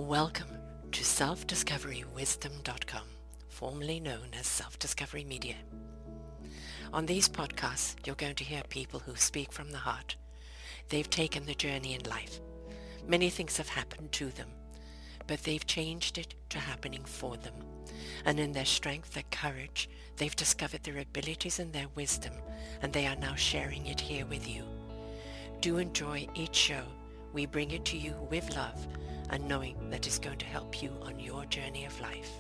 Welcome to self-discoverywisdom.com, formerly known as Self-Discovery Media. On these podcasts, you're going to hear people who speak from the heart. They've taken the journey in life. Many things have happened to them, but they've changed it to happening for them. And in their strength, their courage, they've discovered their abilities and their wisdom, and they are now sharing it here with you. Do enjoy each show. We bring it to you with love and knowing that it's going to help you on your journey of life.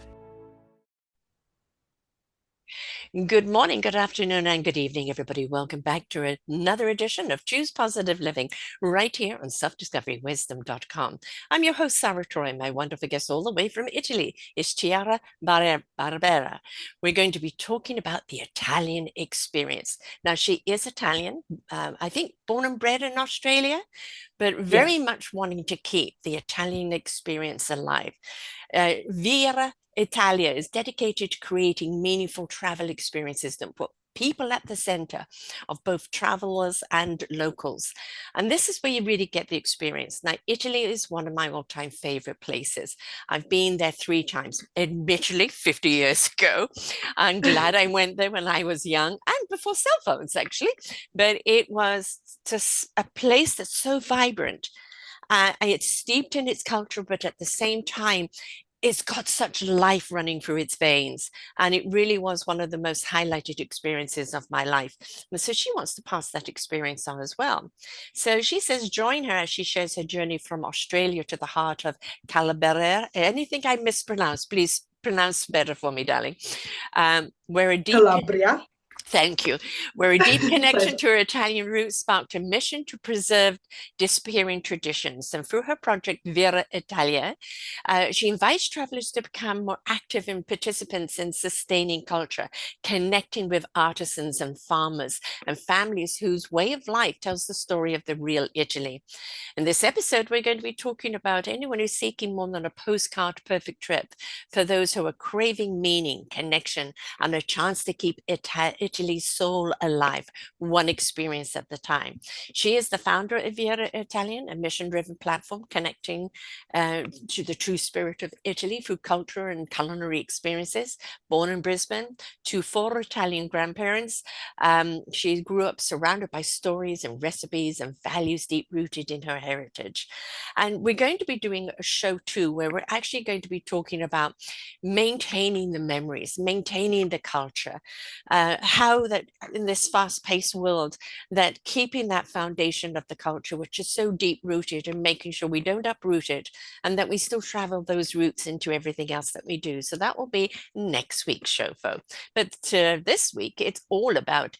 Good morning, good afternoon, and good evening, everybody. Welcome back to another edition of Choose Positive Living right here on self-discoverywisdom.com. I'm your host, Sarah Troy. My wonderful guest all the way from Italy is Chiara Barbera. We're going to be talking about the Italian experience. Now, she is Italian, I think born and bred in Australia, but very much wanting to keep the Italian experience alive. Vera Italia is dedicated to creating meaningful travel experiences that put people at the center of both travelers and locals. And this is where you really get the experience. Now, Italy is one of my all-time favorite places. I've been there 3 times, admittedly 50 years ago. I'm glad I went there when I was young and before cell phones, actually. But it was just a place that's so vibrant. It's steeped in its culture, but at the same time, it's got such life running through its veins. And it really was one of the most highlighted experiences of my life. And so she wants to pass that experience on as well. So she says, join her as she shares her journey from Australia to the heart of Barbera. Anything I mispronounce, please pronounce better for me, darling. Where a deep Calabria. Thank you. Where a deep connection to her Italian roots sparked a mission to preserve disappearing traditions. And through her project, Vera Italia, she invites travelers to become more active and participants in sustaining culture, connecting with artisans and farmers and families whose way of life tells the story of the real Italy. In this episode, we're going to be talking about anyone who's seeking more than a postcard-perfect trip, for those who are craving meaning, connection, and a chance to keep Italy's soul alive, one experience at a time. She is the founder of Vera Italia, a mission-driven platform connecting to the true spirit of Italy through culture and culinary experiences. Born in Brisbane to 4 Italian grandparents, she grew up surrounded by stories and recipes and values deep-rooted in her heritage. And we're going to be doing a show too, where we're actually going to be talking about maintaining the memories, maintaining the culture, how that in this fast-paced world, that keeping that foundation of the culture, which is so deep-rooted, and making sure we don't uproot it and that we still travel those roots into everything else that we do. So that will be next week's show, folks. But this week, it's all about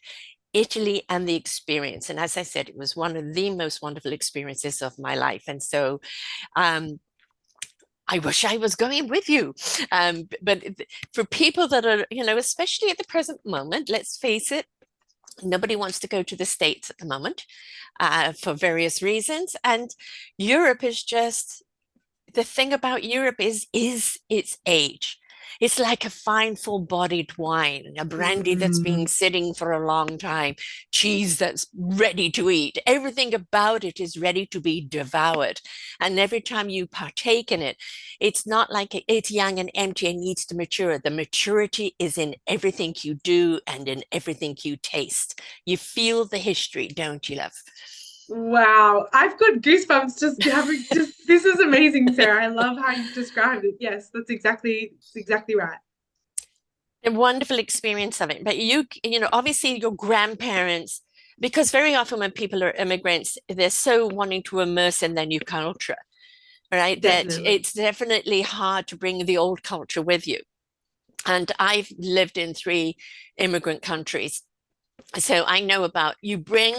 Italy and the experience. And as I said, it was one of the most wonderful experiences of my life. And so I wish I was going with you. But for people that are, especially at the present moment, let's face it, nobody wants to go to the States at the moment for various reasons. And Europe is just, the thing about Europe is its age. It's like a fine, full-bodied wine, a brandy that's been sitting for a long time, cheese that's ready to eat. Everything about it is ready to be devoured. And every time you partake in it, it's not like it's young and empty and needs to mature. The maturity is in everything you do and in everything you taste. You feel the history, don't you, love? Wow, I've got goosebumps just having this is amazing, Sarah. I love how you've described it. Yes, that's exactly right. A wonderful experience of it. But obviously your grandparents, because very often when people are immigrants, they're so wanting to immerse in their new culture, right? Definitely. That it's definitely hard to bring the old culture with you. And I've lived in 3 immigrant countries. So I know about, you bring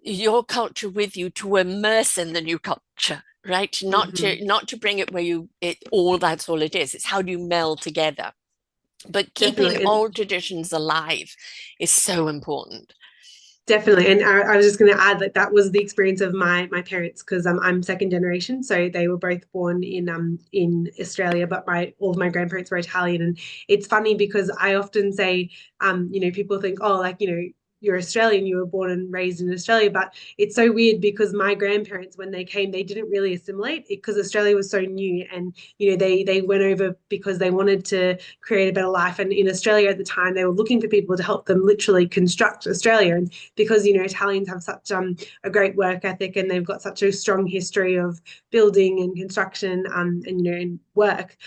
your culture with you to immerse in the new culture, right? Not to bring it where that's all it is. It's how do you meld together. But keeping old traditions alive is so important. Definitely. And I was just going to add that was the experience of my parents, because I'm second generation. So they were both born in Australia, but all of my grandparents were Italian. And it's funny because I often say, people think, oh, like, you're Australian, you were born and raised in Australia. But it's so weird because my grandparents, when they came, they didn't really assimilate because Australia was so new, and they went over because they wanted to create a better life. And in Australia at the time, they were looking for people to help them literally construct Australia. And because Italians have such a great work ethic, and they've got such a strong history of building and construction, and and work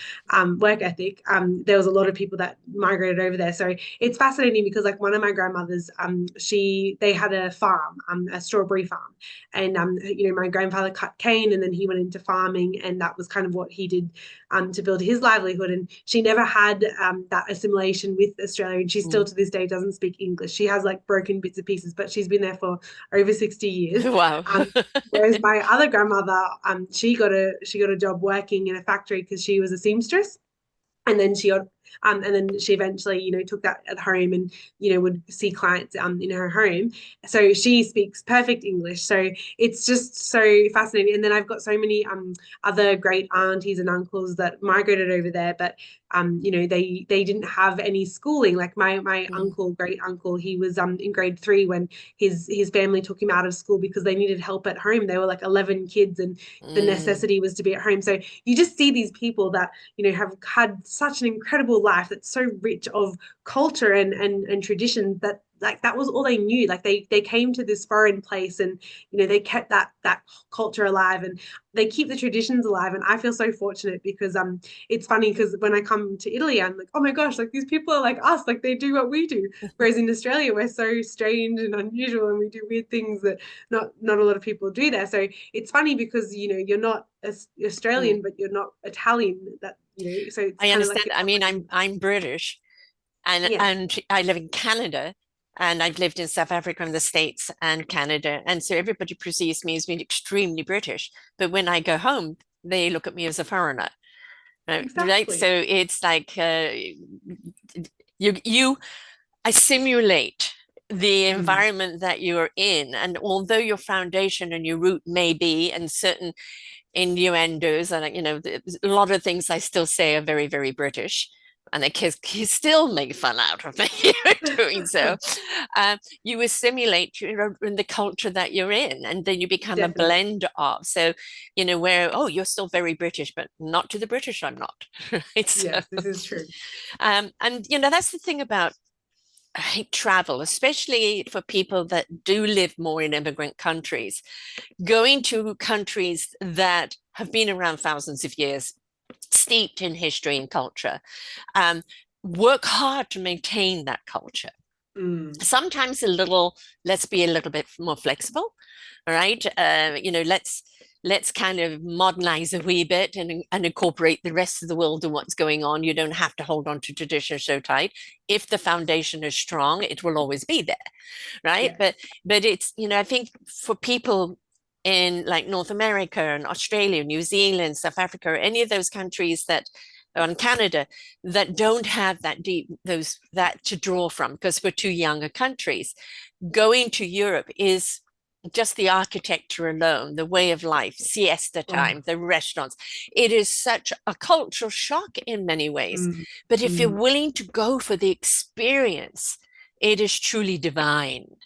ethic. There was a lot of people that migrated over there. So it's fascinating because like one of my grandmothers, they had a farm, a strawberry farm, and my grandfather cut cane, and then he went into farming, and that was kind of what he did to build his livelihood. And she never had that assimilation with Australia, and she still to this day doesn't speak English. She has like broken bits and pieces, but she's been there for over 60 years. Wow. Whereas my other grandmother, she got a job working in a factory because she was a seamstress, and then she got and then she eventually took that at home, and would see clients in her home. So she speaks perfect English, so it's just so fascinating. And then I've got so many other great aunties and uncles that migrated over there, but they didn't have any schooling. Like my uncle, great uncle, he was in grade 3 when his family took him out of school because they needed help at home. They were like 11 kids, and the necessity was to be at home. So you just see these people that have had such an incredible life that's so rich of culture and tradition, that like that was all they knew. Like they came to this foreign place, and they kept that culture alive, and they keep the traditions alive. And I feel so fortunate because it's funny because when I come to Italy, I'm like, oh my gosh, like these people are like us, like they do what we do. Whereas in Australia, we're so strange and unusual, and we do weird things that not a lot of people do there. So it's funny because you're not Australian, but you're not Italian. That so it's I kind of understand. like I mean, I'm British, and yeah, and I live in Canada, and I've lived in South Africa and the States and Canada, and so everybody perceives me as being extremely British. But when I go home, they look at me as a foreigner, right? So exactly. it's like you assimilate the Mm, environment that you're in, and although your foundation and your root may be, and certain innuendos and a lot of things I still say are very, very British, and the kids still make fun out of me doing so. You assimilate in the culture that you're in, and then you become a definitely. blend of. So, where, oh, you're still very British, but not to the British, I'm not. Right? So, Yes, this is true. and that's the thing about I hate travel, especially for people that do live more in immigrant countries. Going to countries that have been around thousands of years, steeped in history and culture, um, work hard to maintain that culture. Mm, Sometimes let's be a little bit more flexible, all right? Let's kind of modernize a wee bit and incorporate the rest of the world and what's going on. You don't have to hold on to tradition so tight. If the foundation is strong, it will always be there, right? yes. But it's, I think for people in like North America and Australia, New Zealand, South Africa, or any of those countries that on Canada that don't have that to draw from because we're two younger countries. Going to Europe is just the architecture alone, the way of life, siesta Oh, time, the restaurants. It is such a cultural shock in many ways. mm, But if you're mm. willing to go for the experience, it is truly divine.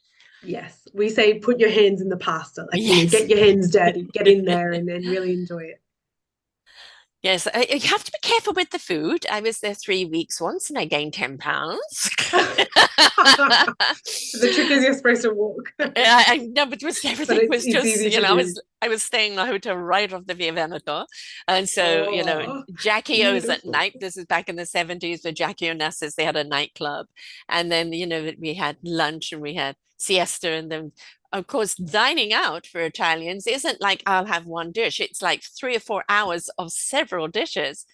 Yes. We say put your hands in the pasta, like, Yes. get your hands dirty, get in there and really enjoy it. Yes, you have to be careful with the food. I was there 3 weeks once and I gained 10 pounds. The trick is you're supposed to walk, I know, but but everything it's was it's just, easy to do. I was staying in a hotel right off the Via Veneto. And so, Oh, Jackie O's at beautiful. night. This is back in the 70s with Jackie Onassis. They had a nightclub. And then, we had lunch and we had siesta. And then, of course, dining out for Italians isn't like I'll have one dish. It's like 3 or 4 hours of several dishes.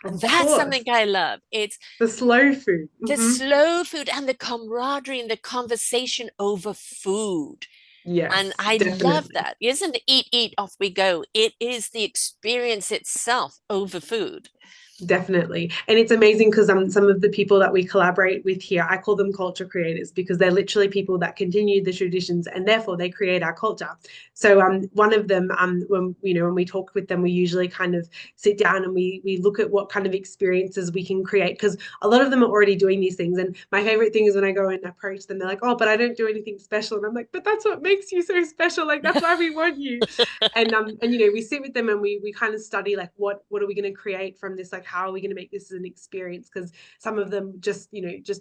And Of that's something course. I love. It's The slow food. the slow food and the camaraderie and the conversation over food. And Yes, I love definitely. that. It isn't eat, eat, off we go. It is the experience itself over food. Definitely. And it's amazing because some of the people that we collaborate with here, I call them culture creators because they're literally people that continue the traditions and therefore they create our culture. So one of them when when we talk with them, we usually kind of sit down and we look at what kind of experiences we can create because a lot of them are already doing these things. And my favorite thing is when I go and approach them, they're like, "Oh, but I don't do anything special." And I'm like, "But that's what makes you so special. Like that's why we want you." And we sit with them and we kind of study like what are we going to create from this, like how are we going to make this an experience, because some of them just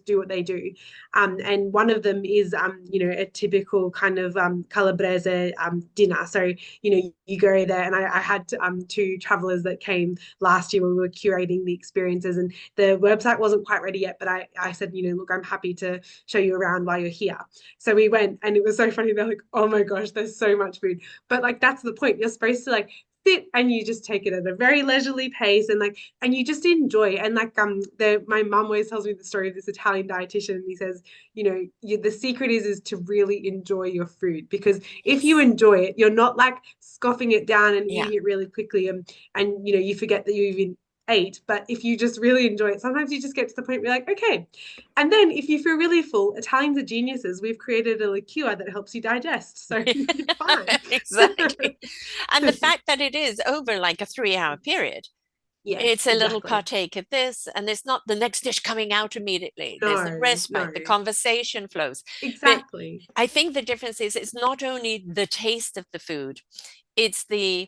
do what they do, and one of them is a typical kind of calabrese dinner. So you go there, and I had two travelers that came last year when we were curating the experiences, and the website wasn't quite ready yet, but I said, look, I'm happy to show you around while you're here. So we went, and it was so funny. They're like, oh my gosh, there's so much food. But like that's the point. You're supposed to like sit and you just take it at a very leisurely pace and you just enjoy. And like my mum always tells me the story of this Italian dietitian, and he says, the secret is to really enjoy your food, because if you enjoy it, you're not like scoffing it down and Yeah. eating it really quickly, and you forget that you even ate. But if you just really enjoy it, sometimes you just get to the point where you're like, okay. And then if you feel really full, Italians are geniuses. We've created a liqueur that helps you digest. So you're fine. Exactly. And the fact that it is over like a 3-hour period, Yes, it's a little exactly. partake of this, and it's not the next dish coming out immediately. There's the No, respite, no, the conversation flows. But exactly. I think the difference is it's not only the taste of the food, it's the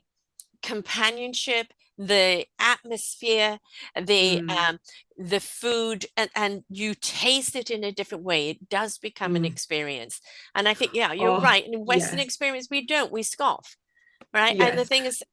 companionship, the atmosphere, Mm, the food, and you taste it in a different way. It does become an mm. experience. And I think, yeah, you're Oh, right. In Western yes, experience, we scoff, right? And the yes. thing is,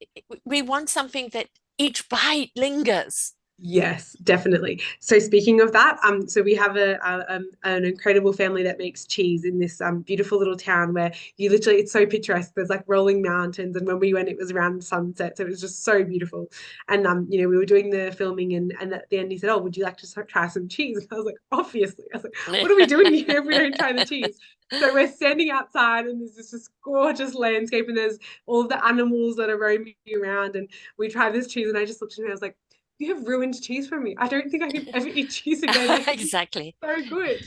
we want something that each bite lingers. Yes, definitely. So speaking of that, so we have an incredible family that makes cheese in this beautiful little town where you literally, it's so picturesque. There's like rolling mountains, and when we went, it was around sunset, so it was just so beautiful. And we were doing the filming, and at the end he said, "Oh, would you like to try some cheese?" And I was like, "Obviously." I was like, "What are we doing here if we don't try the cheese?" So we're standing outside, and there's this gorgeous landscape, and there's all the animals that are roaming around, and we tried this cheese, and I just looked at him and I was like, you have ruined cheese for me. I don't think I can ever eat cheese again. Like this is Exactly. so good.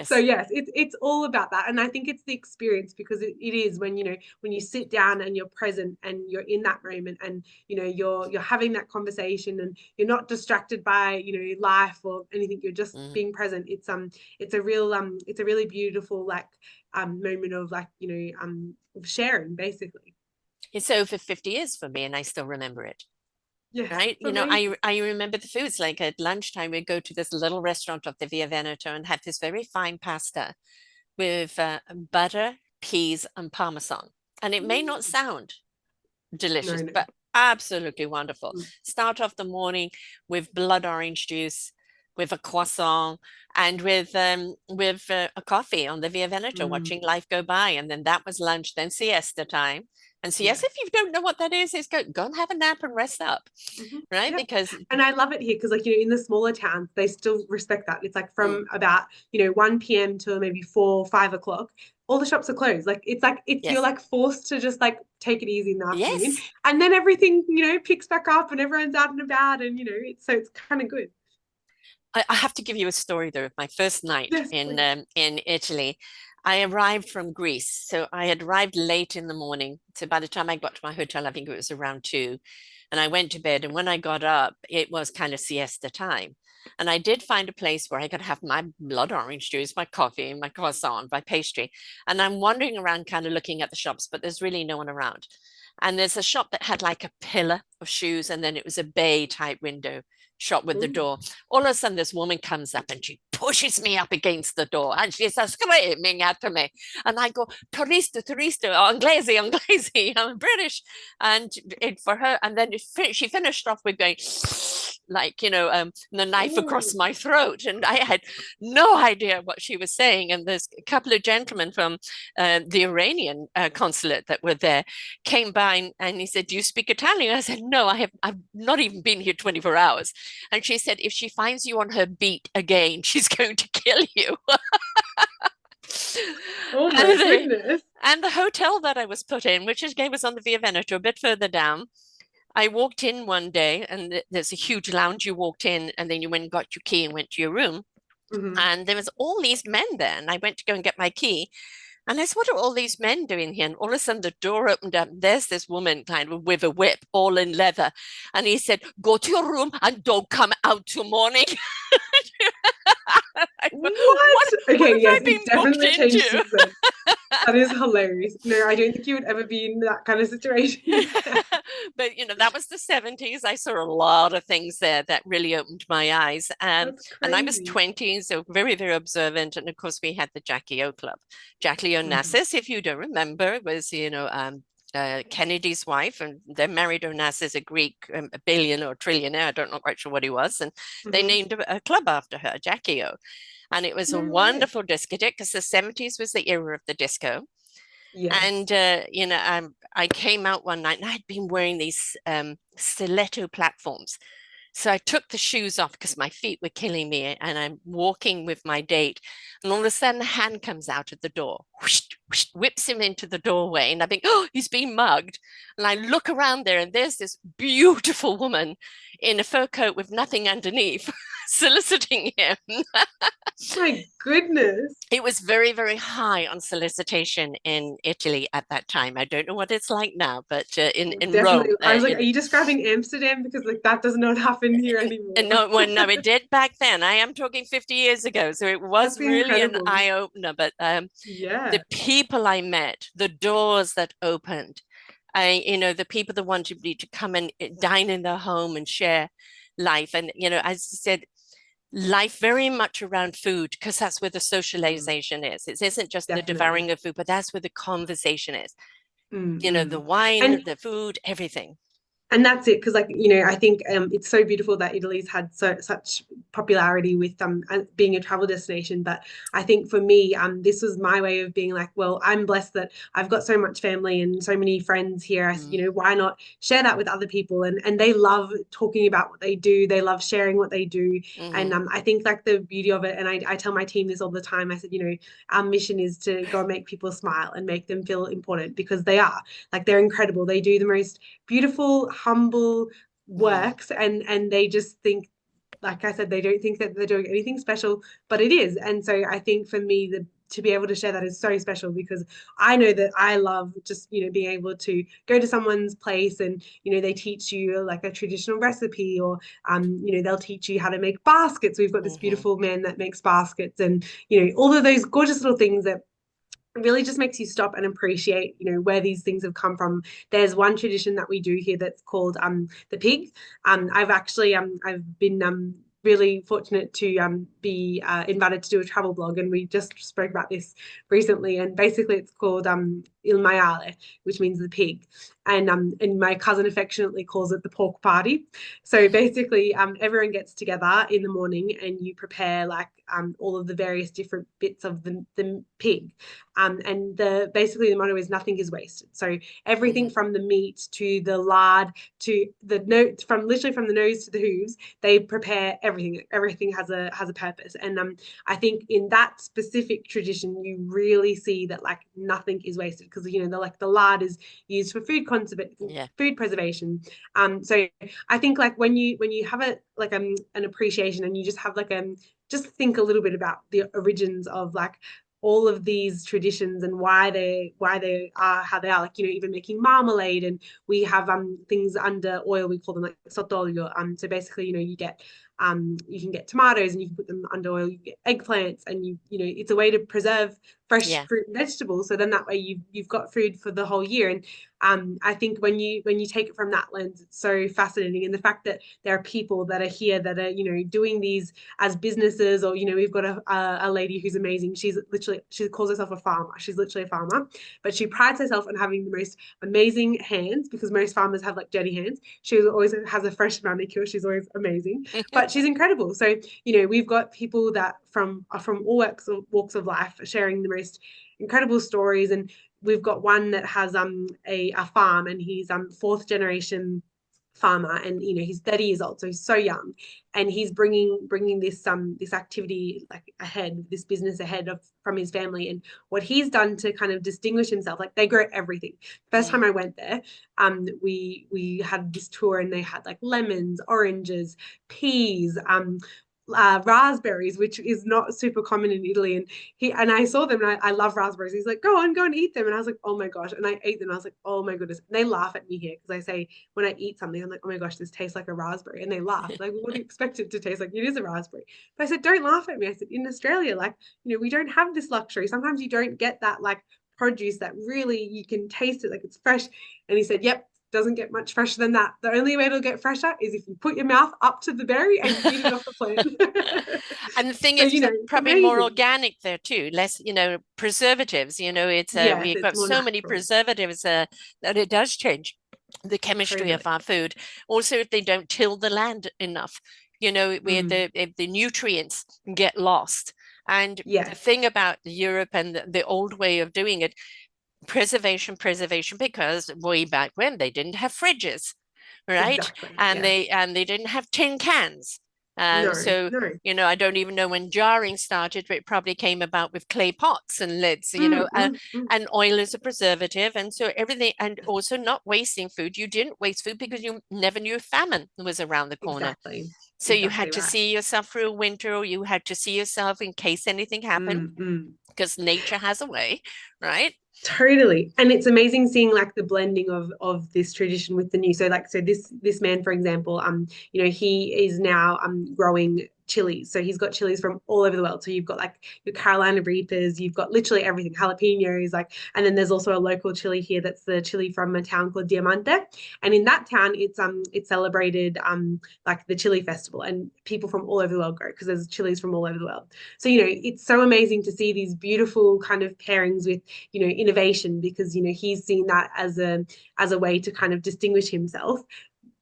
So Yes. yes, it's all about that. And I think it's the experience, because it is when when you sit down and you're present and you're in that moment, and you're having that conversation, and you're not distracted by life or anything. You're just Mm. being present. It's a really beautiful like moment of like of sharing basically. It's over 50 years for me, and I still remember it. Yes, Right? it's amazing. I remember the foods. Like at lunchtime, we'd go to this little restaurant off the Via Veneto and have this very fine pasta with butter, peas, and parmesan. And it may not Mm. sound No, delicious, no. but absolutely wonderful. Mm. Start off the morning with blood orange juice, with a croissant, and with a coffee on the Via Veneto, Mm. watching life go by. And then that was lunch, then siesta time. And siesta, if Yes. you don't know what that is go and have a nap and rest up, Hmm. right? Yeah. Because And I love it here because, like, in the smaller towns, they still respect that. It's like mm, from about, 1 p.m. to maybe 4, 5 o'clock, all the shops are closed. Like it's you're yes, like forced to just like take it easy in the afternoon. yes. And then everything, picks back up and everyone's out and about, and it's kind of good. I have to give you a story though of my first night Yes, please. in Italy. I arrived from Greece, so I had arrived late in the morning. So by the time I got to my hotel, I think it was around 2, and I went to bed. And when I got up, it was kind of siesta time. And I did find a place where I could have my blood orange juice, my coffee, my croissant, my pastry. And I'm wandering around, kind of looking at the shops, but there's really no one around. And there's a shop that had like a pillar of shoes, and then it was a bay type window shop with the Ooh. door. All of a sudden, this woman comes up and she pushes me up against the door and she says, screaming at me. And I go, Tourista, tourista, inglese, inglese, I'm British. And for her, and then she finished off with going, like, the knife across Ooh. my throat. And I had no idea what she was saying. And there's a couple of gentlemen from the Iranian consulate that were there came by, and he said, do you speak Italian? I said, no, I've not even been here 24 hours. And she said, if she finds you on her beat again, she's going to kill you. Oh my and, the, goodness. and the hotel that I was put in, which is was on the Via Veneto, a bit further down, I walked in one day and there's a huge lounge. You walked in and then you went and got your key and went to your room. Hmm. And there was all these men there. And I went to go and get my key. And I said, what are all these men doing here? And all of a sudden the door opened up. And there's this woman kind of with a whip, all in leather. And he said, go to your room and don't come out till morning. What? What Okay, have I yes, been it's booked definitely changed into? since then. That is hilarious. No, I don't think you would ever be in that kind of situation. But that was the 70s. I saw a lot of things there that really opened my eyes. That's And I was crazy. 20, so very, very observant. And of course, we had the Jackie O Club. Jackie Mhm. Onassis, if you don't remember, was, Kennedy's wife, and they married Onassis, a Greek, a billion or trillionaire. I don't know quite sure what he was. And they Mhm. named a club after her, Jackie O. And it was a No way. wonderful discotheque because the 70s was the era of the disco. And Yes. I came out one night and I'd been wearing these stiletto platforms. So I took the shoes off because my feet were killing me, and I'm walking with my date, and all of a sudden a hand comes out of the door, whoosh, whoosh, whips him into the doorway, and I think, oh, he's been mugged. And I look around there, and there's this beautiful woman in a fur coat with nothing underneath, soliciting him. My goodness. It was very, very high on solicitation in Italy at that time. I don't know what it's like now, but in Definitely. Rome, I was like, are you describing Amsterdam? Because like that does not happen here anymore. and no, well, no, it did back then. I am talking 50 years ago, so it was That's really an incredible. eye opener. But the Yeah. people I met, the doors that opened, the people that wanted me to come and dine in their home and share life, and as I said, life very much around food because that's where the Mm, socialization is. It isn't just the definitely. devouring of food, but that's where the conversation is. The Mm. wine, And the food, everything. that's it, because like I think it's so beautiful that Italy's had such popularity with being a travel destination. But I think for me, this was my way of being like, well, I'm blessed that I've got so much family and so many friends here. Mm, Why not share that with other people? And they love talking about what they do, they love sharing what they do. And hmm I think like the beauty of it, and I tell my team this all the time. I said, our mission is to go and make people smile and make them feel important, because they are, like, they're incredible. They do the most beautiful, humble mm, works, and they just think, like I said, they don't think that they're doing anything special, but it is. And so I think for me, to be able to share that is so special, because I know that I love just being able to go to someone's place, and they teach you like a traditional recipe, or they'll teach you how to make baskets. We've got this hmm beautiful man that makes baskets, and all of those gorgeous little things that really just makes you stop and appreciate where these things have come from. There's one tradition that we do here that's called the pig. I've been really fortunate to be invited to do a travel blog, and we just spoke about this recently. And basically it's called il maiale, which means the pig. And my cousin affectionately calls it the pork party. So basically everyone gets together in the morning, and you prepare like all of the various different bits of the pig. And basically the motto is nothing is wasted. So everything hmm from the meat to the lard to the note, from literally from the nose to the hooves, they prepare everything. Everything has a purpose. And I think in that specific tradition, you really see that like nothing is wasted, because the lard is used for Yeah. food preservation. So I think like when you have a like an appreciation, and you just have like just think a little bit about the origins of like all of these traditions, and why they are how they are, like even making marmalade. And we have things under oil, we call them like sottolio. So basically you can get tomatoes, and you can put them under oil. You get eggplants, and it's a way to preserve fresh Yeah. fruit and vegetables, so then that way you've got food for the whole year. And I think when you take it from that lens, it's so fascinating. And the fact that there are people that are here that are doing these as businesses, or we've got a lady who's amazing. She calls herself a farmer. She's literally a farmer, but she prides herself on having the most amazing hands, because most farmers have like dirty hands. She always has a fresh manicure. She's always amazing, but she's incredible. So we've got people that from all walks of life sharing the most incredible stories. And we've got one that has a farm, and he's fourth generation farmer, and he's 30 years old, so he's so young, and he's bringing this activity like ahead, this business ahead from his family. And what he's done to kind of distinguish himself, like they grow everything. First time I went there, we had this tour, and they had like lemons, oranges, peas, raspberries, which is not super common in Italy. And I saw them, and I love raspberries. He's like, go and eat them. And I was like, oh my gosh. And I ate them. I was like, oh my goodness. And they laugh at me here because I say, when I eat something, I'm like, oh my gosh, this tastes like a raspberry. And they laugh. Like, what do you expect it to taste like? It is a raspberry. But I said, don't laugh at me. I said, in Australia, like, we don't have this luxury. Sometimes you don't get that like produce that really you can taste it like it's fresh. And he said, yep, doesn't get much fresher than that. The only way it'll get fresher is if you put your mouth up to the berry and eat it off the plant. And the thing So, is, probably amazing. more organic there too, less, preservatives. It's Yes, we've it's got more so many natural. preservatives that it does change the chemistry of Totally. our food. Also, if they don't till the land enough, where the nutrients get lost. And the Yes, thing about Europe and the old way of doing it, preservation, because way back when they didn't have fridges, right? exactly. And Yes. they didn't have tin cans. No, So, no. I don't even know when jarring started, but it probably came about with clay pots and lids, Mm. and oil is a preservative. And so everything, and also not wasting food. You didn't waste food because you never knew famine was around the corner. Exactly. So you had Exactly to right. see yourself through a winter, or you had to see yourself in case anything happened, Mm. because nature has a way, right? Totally. And it's amazing seeing like the blending of this tradition with the new. So this man, for example, he is now growing chilies. So he's got chilies from all over the world. So you've got like your Carolina Reapers, you've got literally everything, jalapenos, like, and then there's also a local chili here that's the chili from a town called Diamante. And in that town, it's celebrated like the chili festival, and people from all over the world go because there's chilies from all over the world. So it's so amazing to see these beautiful kind of pairings with innovation, because he's seen that as a way to kind of distinguish himself,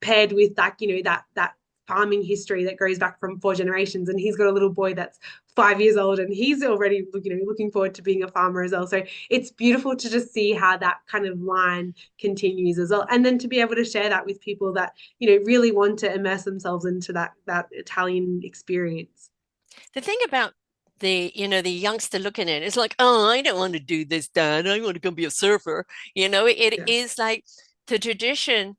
paired with like that farming history that goes back from 4 generations. And he's got a little boy that's 5 years old, and he's already looking forward to being a farmer as well. So it's beautiful to just see how that kind of line continues as well, and then to be able to share that with people that really want to immerse themselves into that Italian experience. The thing about the youngster looking at it is like, oh, I don't want to do this, Dad. I want to go be a surfer. It Yeah. is like the tradition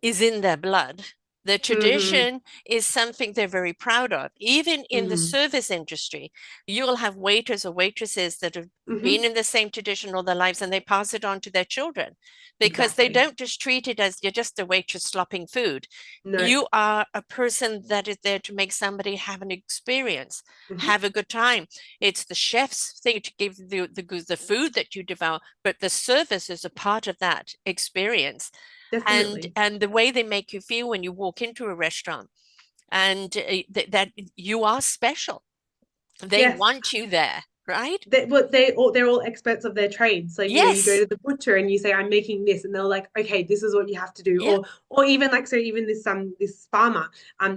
is in their blood. The Mm-hmm. tradition is something they're very proud of. Even in the Mm-hmm. service industry, you'll have waiters or waitresses that have been Mm-hmm. in the same tradition all their lives, and they pass it on to their children, because they Exactly. don't just treat it as you're just a waitress slopping food. No. You are a person that is there to make somebody have an experience, Mm-hmm. have a good time. It's the chef's thing to give the food that you devour, but the service is a part of that experience. and Definitely. and the way they make you feel when you walk into a restaurant, and that you are special. They Yes. want you there, right? They're all experts of their trade. So you go Yes. to the butcher and you say, I'm making this, and they're like, okay, this is what you have to do. Yeah. Or even like, so even this farmer,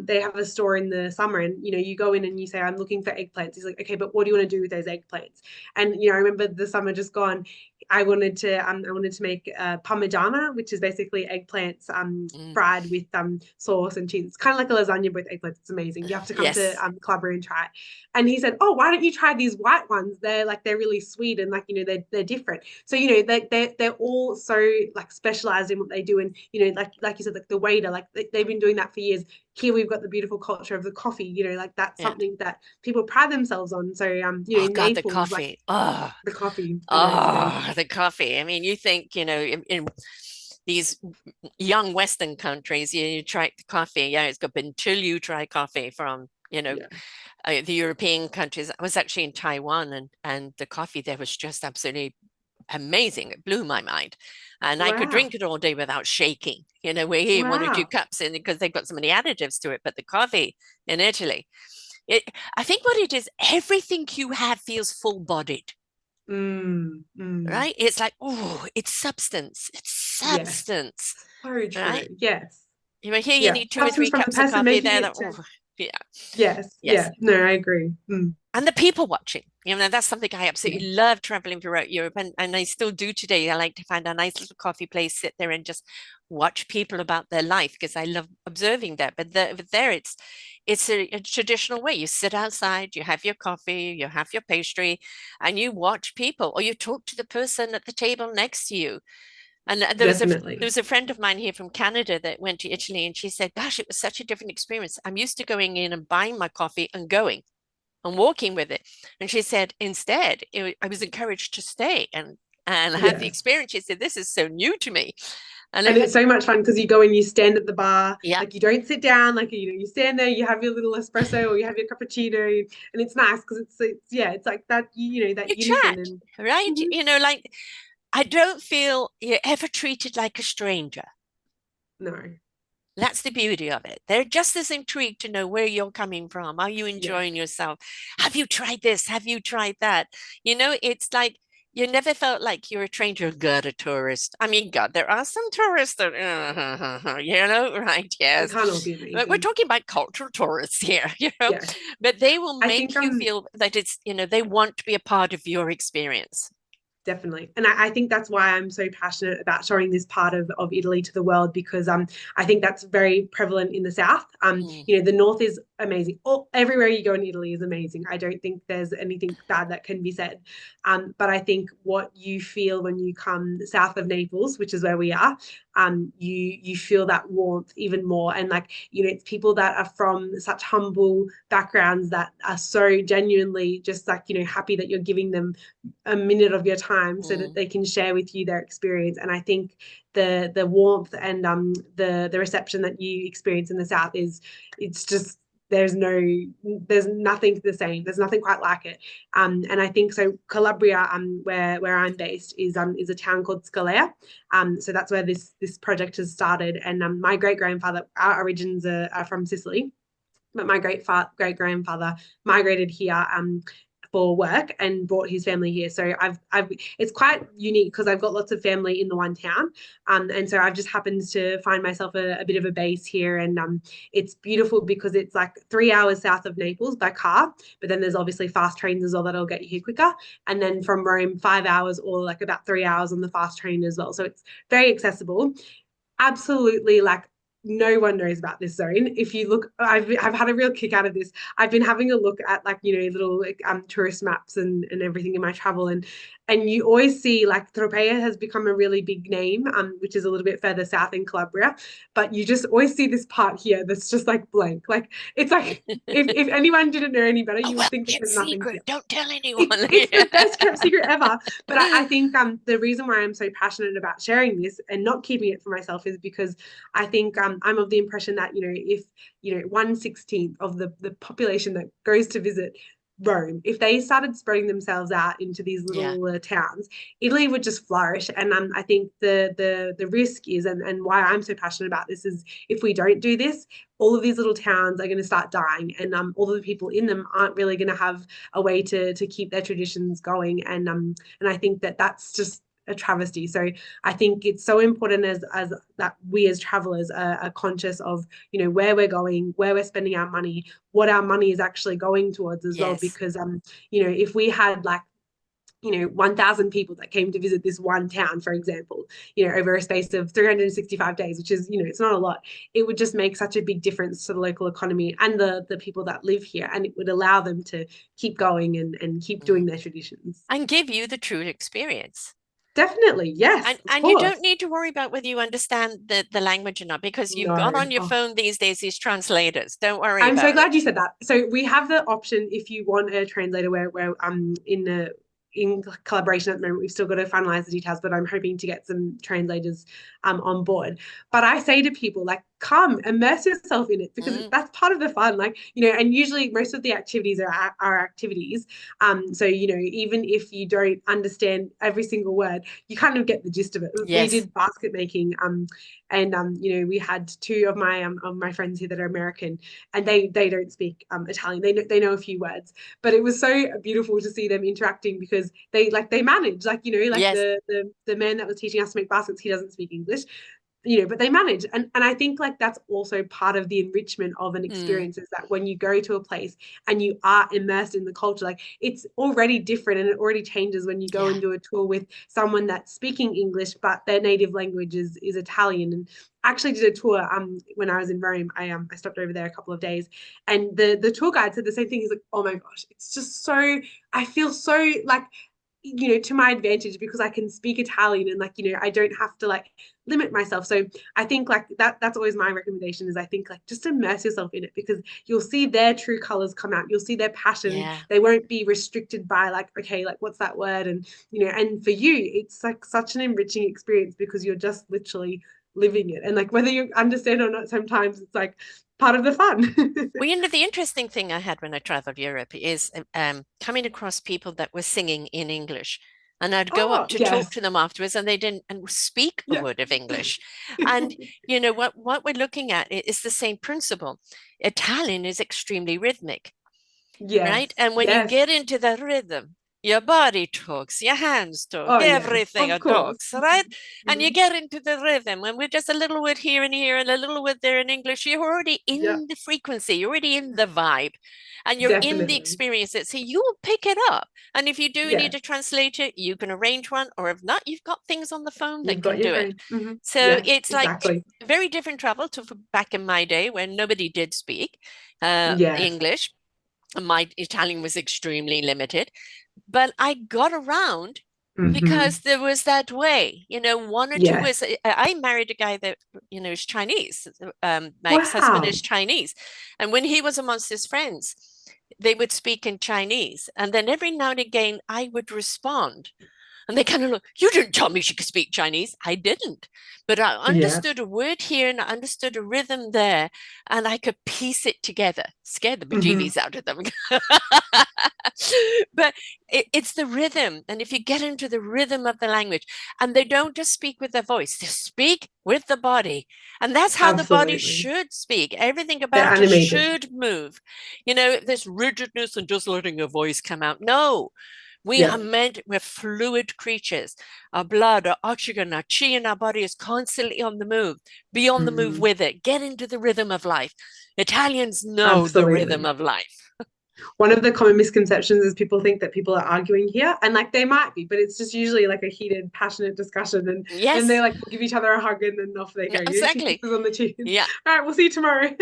they have a store in the summer, and you go in and you say, I'm looking for eggplants. He's like, okay, but what do you want to do with those eggplants? And I remember the summer just gone, I wanted to make parmigiana, which is basically eggplants Mm. fried with sauce and cheese. It's kind of like a lasagna with eggplants. It's amazing. You have to come to Yes. Calabria and try it. And he said, "Oh, why don't you try these white ones? They're really sweet, and like they're different." So they're all so like specialized in what they do, and like you said, like the waiter, like they've been doing that for years. Here we've got the beautiful culture of the coffee. Like that's Yeah. something that people pride themselves on. So Oh in God, the Naples, like coffee. Oh, the coffee, I know it's amazing. oh, the coffee. I mean, you think, in these young Western countries, you try the coffee. Yeah, it's good, but until you try coffee from, Yeah. the European countries. I was actually in Taiwan, and the coffee there was just absolutely amazing. It blew my mind. And I could Wow. drink it all day without shaking. We're here one or two Wow. cups in because they've got so many additives to it. But the coffee in Italy, I think what it is, everything you have feels full bodied, Mm. right? It's like, oh, it's substance. It's Yes. substance, So right? true. Yes. Here you Yeah. need two or Substance three from the cups of person coffee making there. That, it to oh, yeah, yes. yes. Yeah. No, I agree. And the people watching. That's something I Yeah. absolutely love traveling throughout Europe, and I still do today. I like to find a nice little coffee place, sit there and just watch people about their life, because I love observing that. But there it's a traditional way. You sit outside, you have your coffee, you have your pastry, and you watch people, or you talk to the person at the table next to you. And there Definitely. was a friend of mine here from Canada that went to Italy, and she said, "Gosh, it was such a different experience. I'm used to going in and buying my coffee and going and walking with it." And she said, instead, I was encouraged to stay and have the Yes. experience. She said, "This is so new to me." And And it's so much fun because you go and you stand at the bar, yeah, like you don't sit down, like you stand there, you have your little espresso or you have your cappuccino, and it's nice because it's yeah, it's like that that you unison chat, and right? Mhm. Like I don't feel you're ever treated like a stranger. No, That's the beauty of it. They're just as intrigued to know where you're coming from. Are you yes, enjoying yourself? Have you tried this? Have you tried that? It's like you never felt like you're a stranger. God, a tourist. I mean, God, there are some tourists that, right? they Yes. can't all be But we're amazing. talking about cultural tourists here. Yes, But they will I think make you feel that they want to be a part of your experience. definitely. And I think that's why I'm so passionate about showing this part of Italy to the world because I think that's very prevalent in the south. Mm, The north is amazing. Everywhere you go in Italy is amazing. I don't think there's anything bad that can be said. But I think what you feel when you come south of Naples, which is where we are, you feel that warmth even more. And like, it's people that are from such humble backgrounds that are so genuinely just like, happy that you're giving them a minute of your time so that mm. they can share with you their experience. And I think the warmth and the reception that you experience in the south it's just there's nothing the same. There's nothing quite like it. And I think so Calabria, where I'm based is a town called Scalea. So that's where this project has started. And my great grandfather, our origins are from Sicily, but my great grandfather migrated here for work and brought his family here. So I've it's quite unique because I've got lots of family in the one town, and so I've just happened to find myself a bit of a base here, and it's beautiful because it's like 3 hours south of Naples by car, but then there's obviously fast trains as well that'll get you here quicker, and then from Rome 5 hours or like about 3 hours on the fast train as well. So it's very accessible. Absolutely, like no one knows about this zone. If you look, I've had a real kick out of this. I've been having a look at like little like tourist maps and everything in my travel, and you always see like Tropea has become a really big name, which is a little bit further south in Calabria, but you just always see this part here that's just like blank. Like it's like if anyone didn't know any better, A you would think that well-kept there's nothing here. secret. Don't tell anyone. It's the best kept secret ever. But I think the reason why I'm so passionate about sharing this and not keeping it for myself is because I think I'm of the impression that if 1/16 of the population that goes to visit Rome, if they started spreading themselves out into these Yeah. little towns, Italy would just flourish. And I think the risk is, and why I'm so passionate about this is, if we don't do this, all of these little towns are going to start dying, and all of the people in them aren't really going to have a way to keep their traditions going. And I think that's just a travesty. So I think it's so important as that we as travelers are conscious of where we're going, where we're spending our money, what our money is actually going towards as well. Yes. Because if we had like 1,000 people that came to visit this one town, for example, over a space of 365 days, which is, it's not a lot, it would just make such a big difference to the local economy and the people that live here. And it would allow them to keep going and keep doing Mm. their traditions. And give you the true experience. Definitely. Yes, of And you don't course. need to worry about whether you understand the language or not, because you've got No. on your Oh, phone these days these translators. Don't worry I'm so about it. glad you said that. So we have the option if you want a translator where in collaboration at the moment. We've still got to finalize the details, but I'm hoping to get some translators on board. But I say to people, like, come immerse yourself in it because Mm, that's part of the fun. Like, and usually most of the activities are activities. So, even if you don't understand every single word, you kind of get the gist of it. We yes. did basket making, and we had two of my friends here that are American, and they don't speak Italian. They know a few words, but it was so beautiful to see them interacting because they manage, like like Yes. the man that was teaching us to make baskets, he doesn't speak English. but they manage. And I think like that's also part of the enrichment of an Mm, experience, is that when you go to a place and you are immersed in the culture, like it's already different, and it already changes when you go yeah. and do a tour with someone that's speaking English but their native language is Italian. And I actually did a tour when I was in Rome. I stopped over there a couple of days, and the tour guide said the same thing. He's like, oh my gosh, it's just so, I feel so like, to my advantage, because I can speak Italian, and like, I don't have to like limit myself. So I think like that's always my recommendation, is I think like just immerse yourself in it, because you'll see their true colors come out. You'll see their passion. Yeah. They won't be restricted by like, okay, like what's that word? And and for you, it's like such an enriching experience, because you're just literally living it. And like whether you understand or not, sometimes it's like part of the fun. Well, the interesting thing I had when I traveled Europe is coming across people that were singing in English. And I'd go up Oh, to talk yes. to them afterwards, and they didn't and speak a Yeah. word of English. And what we're looking at is the same principle. Italian is extremely rhythmic, right? Yes. And when you Yes. get into the rhythm, your body talks, your hands talk, Oh, yes. everything Of course. talks, right? And you Mhm. get into the rhythm, and with just a little word here and here and a little word there in English, you're already Yeah, in the frequency, you're already in the vibe, and you're in the definitely. experience. So you will pick it up. And if you do Yeah. need a translator, you can arrange one, or if not, you've got things on the phone You've that got can your do it. phone. So Yes, it's like exactly. very different travel to back in my day when nobody did speak Yes. English. My Italian was extremely limited, but I got around because Hmm. there was that way, one or two Yes. ways. I married a guy that, is Chinese. My ex-husband Wow. is Chinese. And when he was amongst his friends, they would speak in Chinese. And then every now and again, I would respond. And they kind of look, you didn't tell me she could speak Chinese. I didn't. But I Yes. understood a word here and I understood a rhythm there, and I could piece it together, scared the Hmm. bejeebies out of them. But it's the rhythm. And if you get into the rhythm of the language, and they don't just speak with their voice, they speak with the body. And that's how the body Absolutely. should speak. Everything They're about it animated. should move. This rigidness and just letting a voice come out. No, Yeah. we're fluid creatures. Our blood, our oxygen, our chi in our body is constantly on the move. Be on the move Hmm. with it. Get into the rhythm of life. Italians know the rhythm Absolutely. of life. One of the common misconceptions is people think that people are arguing here, and like they might be, but it's just usually like a heated, passionate discussion, and they Yes, like will give each other a hug, and then off they go. Two exactly. kisses on the cheeks. Yeah. All right, we'll see you tomorrow.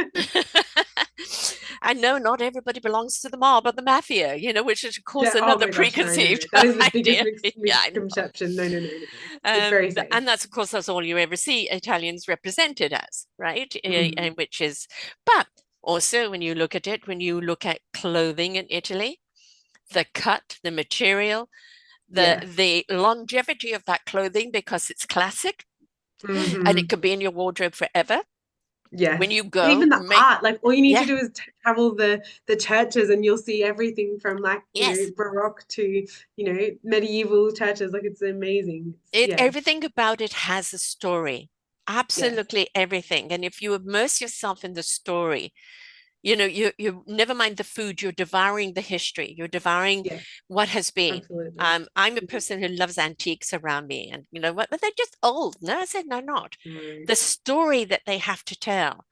I know not everybody belongs to the mob or the mafia, which is, of course, Yeah. Oh another my gosh. No, no, no. preconceived That is the biggest idea. Yeah, I know. misconception. No, no, no, no, no. It's very safe. And that's, of course, that's all you ever see Italians represented as, right? Mm. And which is, but also when you look at it, when you look at clothing in Italy, the cut, the material, the Yes. the longevity of that clothing, because it's classic and it Hmm. could be in your wardrobe forever. When Yes. you And go, even the art, like all you need to yeah, do is travel the churches, and you'll see everything from like, yes, Baroque to, medieval churches. Like it's amazing. Yeah. everything about it has a story. Yes. Absolutely everything. And if you immerse yourself in the story, you never mind the food, you're devouring the history, you're devouring Yes. what has been. Absolutely. I'm a Mhm. person who loves antiques around me, and you know what, but they're just old. No, I said no, not. No. The story that they have to tell,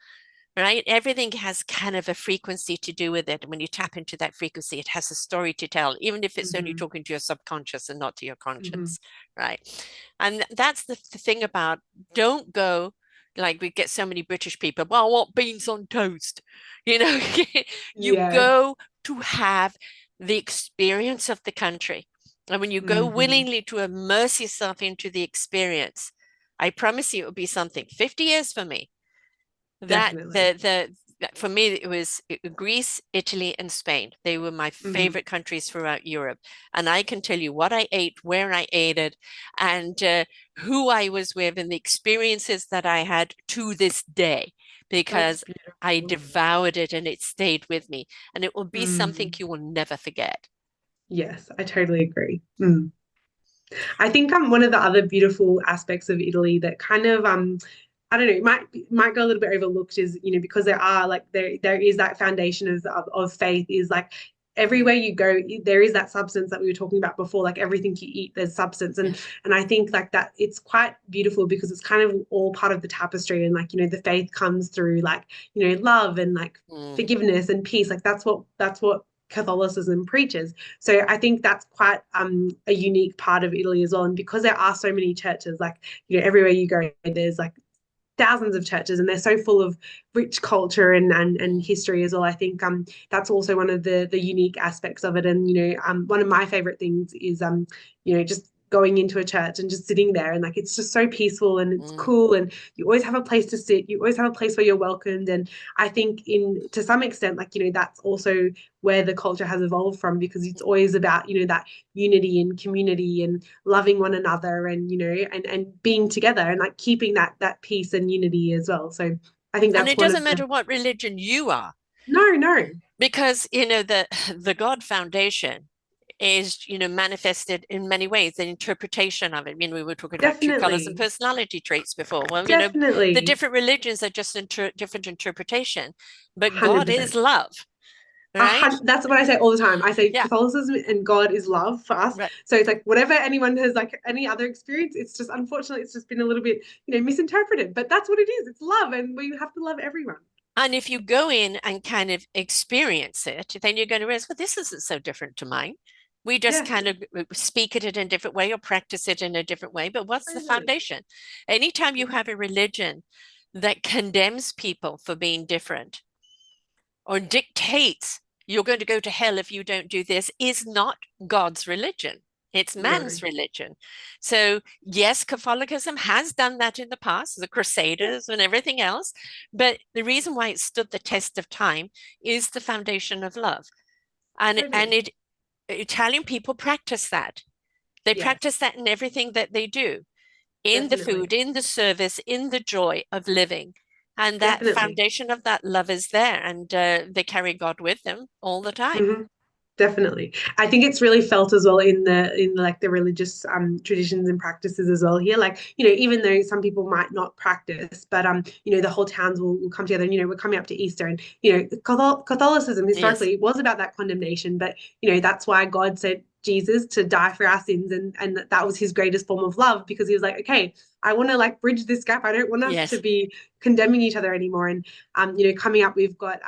right? Everything has kind of a frequency to do with it. When you tap into that frequency, it has a story to tell, even if it's only Hmm. talking to your subconscious and not to your Hmm. conscience, right? And that's the thing about, don't go like we get so many British people, well, I want beans on toast. You know, you Yes. go to have the experience of the country. And when you go Hmm. willingly to immerse yourself into the experience, I promise you it will be something. 50 years for me, that Definitely. for me it was Greece, Italy, and Spain. They were my Hmm. favorite countries throughout Europe, and I can tell you what I ate, where I ate it, and who I was with, and the experiences that I had to this day, That's because I beautiful. devoured it and it stayed with me, and it will be something Mm. you will never forget. Yes, I totally agree. Mm. I think one of the other beautiful aspects of Italy that kind of I don't know, might go a little bit overlooked is, because there is that foundation of faith, is like everywhere you go, there is that substance that we were talking about before. Like everything you eat, there's substance. Yeah. And I think like that it's quite beautiful because it's kind of all part of the tapestry. And like, the faith comes through like, love and like forgiveness and peace. Like that's what Catholicism preaches. So I think that's quite a unique part of Italy as well. And because there are so many churches, like, everywhere you go, there's like thousands of churches, and they're so full of rich culture and history as well. I think that's also one of the unique aspects of it. And one of my favorite things is just going into a church and just sitting there, and like it's just so peaceful and it's cool, and you always have a place to sit, you always have a place where you're welcomed. And I think to some extent, like that's also where the culture has evolved from, because it's always about that unity and community and loving one another, and and being together, and like keeping that peace and unity as well. So I think And that's it one of doesn't matter what religion you are, no, because the God foundation is manifested in many ways. The interpretation of it, we were talking about true colors and definitely, personality traits before. Well, the definitely, different religions are just different interpretation, but God is 100%. love, right? That's what I say all the time. I say Yeah, Catholicism and God is love for us. right. So it's like whatever anyone has like any other experience, it's just unfortunately it's just been a little bit, misinterpreted. But that's what it is. It's love, and we have to love everyone. And if you go in and kind of experience it, then you're going to realize, well, this isn't so different to mine. We just Yeah, kind of speak it in a different way or practice it in a different way. But what's the totally. foundation? Anytime you have a religion that condemns people for being different or dictates you're going to go to hell if you don't do this, is not God's religion. It's No. man's religion. So, yes, Catholicism has done that in the past, the Yeah, Crusaders and everything else. But the reason why it stood the test of time is the foundation of love. And totally. Italian people practice that. They Yes, practice that in everything that they do, in the definitely. food, in the service, in the joy of living. And that Definitely. foundation of that love is there, and they carry God with them all the time. Hmm. Definitely. I think it's really felt as well in like the religious traditions and practices as well here. Like, even though some people might not practice, but the whole towns will come together, and we're coming up to Easter, and Catholicism Yes, historically was about that condemnation, but that's why God sent Jesus to die for our sins, and that was his greatest form of love, because he was like, okay, I want to like bridge this gap. I don't want us to yes. be condemning each other anymore. And coming up, we've got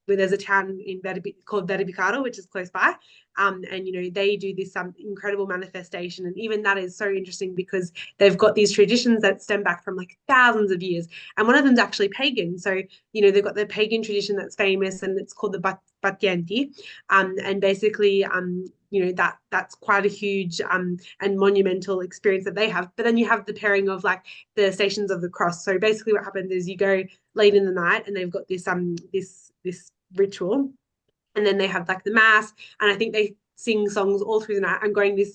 where there's a town in called Vera, which is close by. And they do this incredible manifestation, and even that is so interesting because they've got these traditions that stem back from like thousands of years, and one of them's actually pagan. So they've got the pagan tradition that's famous, and it's called the Battienti, and basically that's quite a huge and monumental experience that they have. But then you have the pairing of like the Stations of the Cross. So basically, what happens is you go late in the night, and they've got this ritual, and then they have like the mass, and I think they sing songs all through the night. I'm going this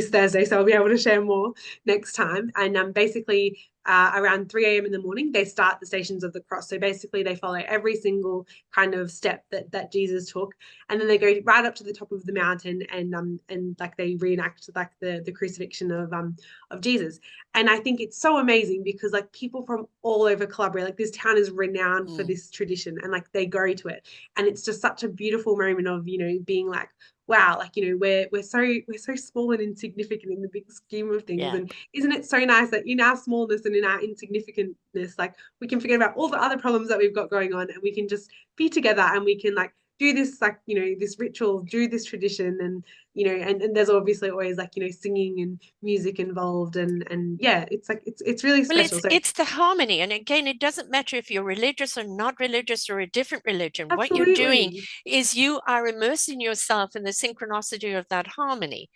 Thursday, so I'll be able to share more next time. And basically, around 3 a.m. in the morning, they start the Stations of the Cross. So basically, they follow every single kind of step that Jesus took, and then they go right up to the top of the mountain, and like they reenact like the crucifixion of Jesus. And I think it's so amazing because like people from all over Calabria, like this town is renowned for Mm, this tradition, and like they go to it, and it's just such a beautiful moment of being like, wow, like we're so small and insignificant in the big scheme of things. yeah. And isn't it so nice that in our smallness and in our insignificantness, like we can forget about all the other problems that we've got going on, and we can just be together, and we can like do this, like this ritual, do this tradition. And and there's obviously always like singing and music involved, and yeah, it's like it's really Well, special. it's So it's the harmony. And again, it doesn't matter if you're religious or not religious or a different religion. What you're doing absolutely, is you are immersing yourself in the synchronicity of that harmony,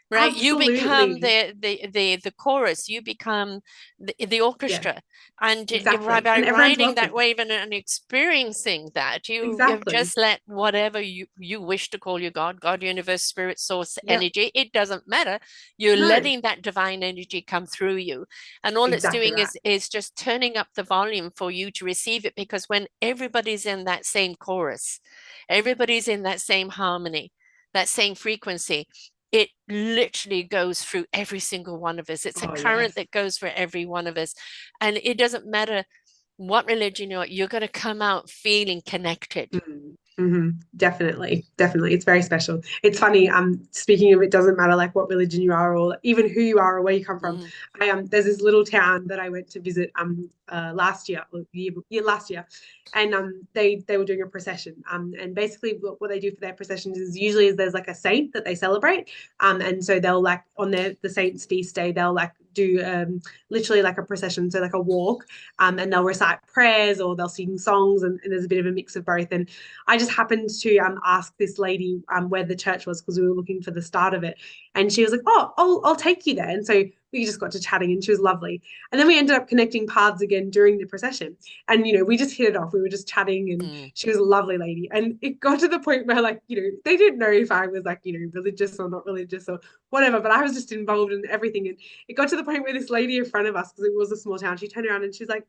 right? You become absolutely, the chorus, you become the yeah, orchestra, and exactly, by and everyone's riding that welcome. wave and experiencing that, you have Exactly. just let whatever you wish to call your God, universe, spirit, source, Yep. energy, it doesn't matter. You're No, letting that divine energy come through you, and all it's exactly doing right. is just turning up the volume for you to receive it, because when everybody's in that same chorus, everybody's in that same harmony, that same frequency, it literally goes through every single one of us. It's a Oh, current yes. that goes for every one of us. And it doesn't matter what religion you're going to come out feeling connected. Mm. Definitely, definitely. It's very special. It's funny, speaking of, it doesn't matter like what religion you are or even who you are or where you come from. Mm, There's this little town that I went to visit last year or last year, and they were doing a procession. And basically what they do for their processions is usually there's like a saint that they celebrate. And so they'll like on the saint's feast day, they'll like do literally like a procession, so like a walk, and they'll recite prayers or they'll sing songs, and there's a bit of a mix of both. And I just happened to ask this lady where the church was because we were looking for the start of it, and she was like, "Oh, I'll take you there." And so we just got to chatting, and she was lovely. And then we ended up connecting paths again during the procession, and we just hit it off. We were just chatting, and mm. she was a lovely lady. And it got to the point where like they didn't know if I was like religious or not religious or whatever, but I was just involved in everything. And it got to the point where this lady in front of us, because it was a small town, she turned around and she's like,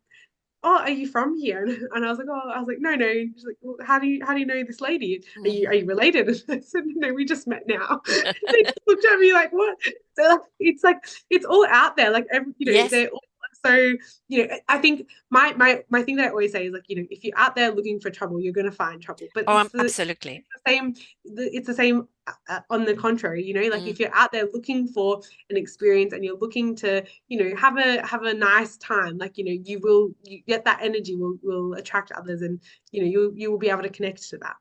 "Oh, are you from here?" And I was like, "Oh," I was like, "No, no." And she's like, "Well, how do you know this lady? Are you related?" And I said, "No, we just met now." They just looked at me like, "What?" So like it's all out there. Like Yes. they're all so I think my thing that I always say is like, if you're out there looking for trouble, you're going to find trouble. But Oh, it's the absolutely. same. It's the same on the contrary. Like Mm. if you're out there looking for an experience and you're looking to have a nice time, like you get that energy will attract others, and you will be able to connect to that.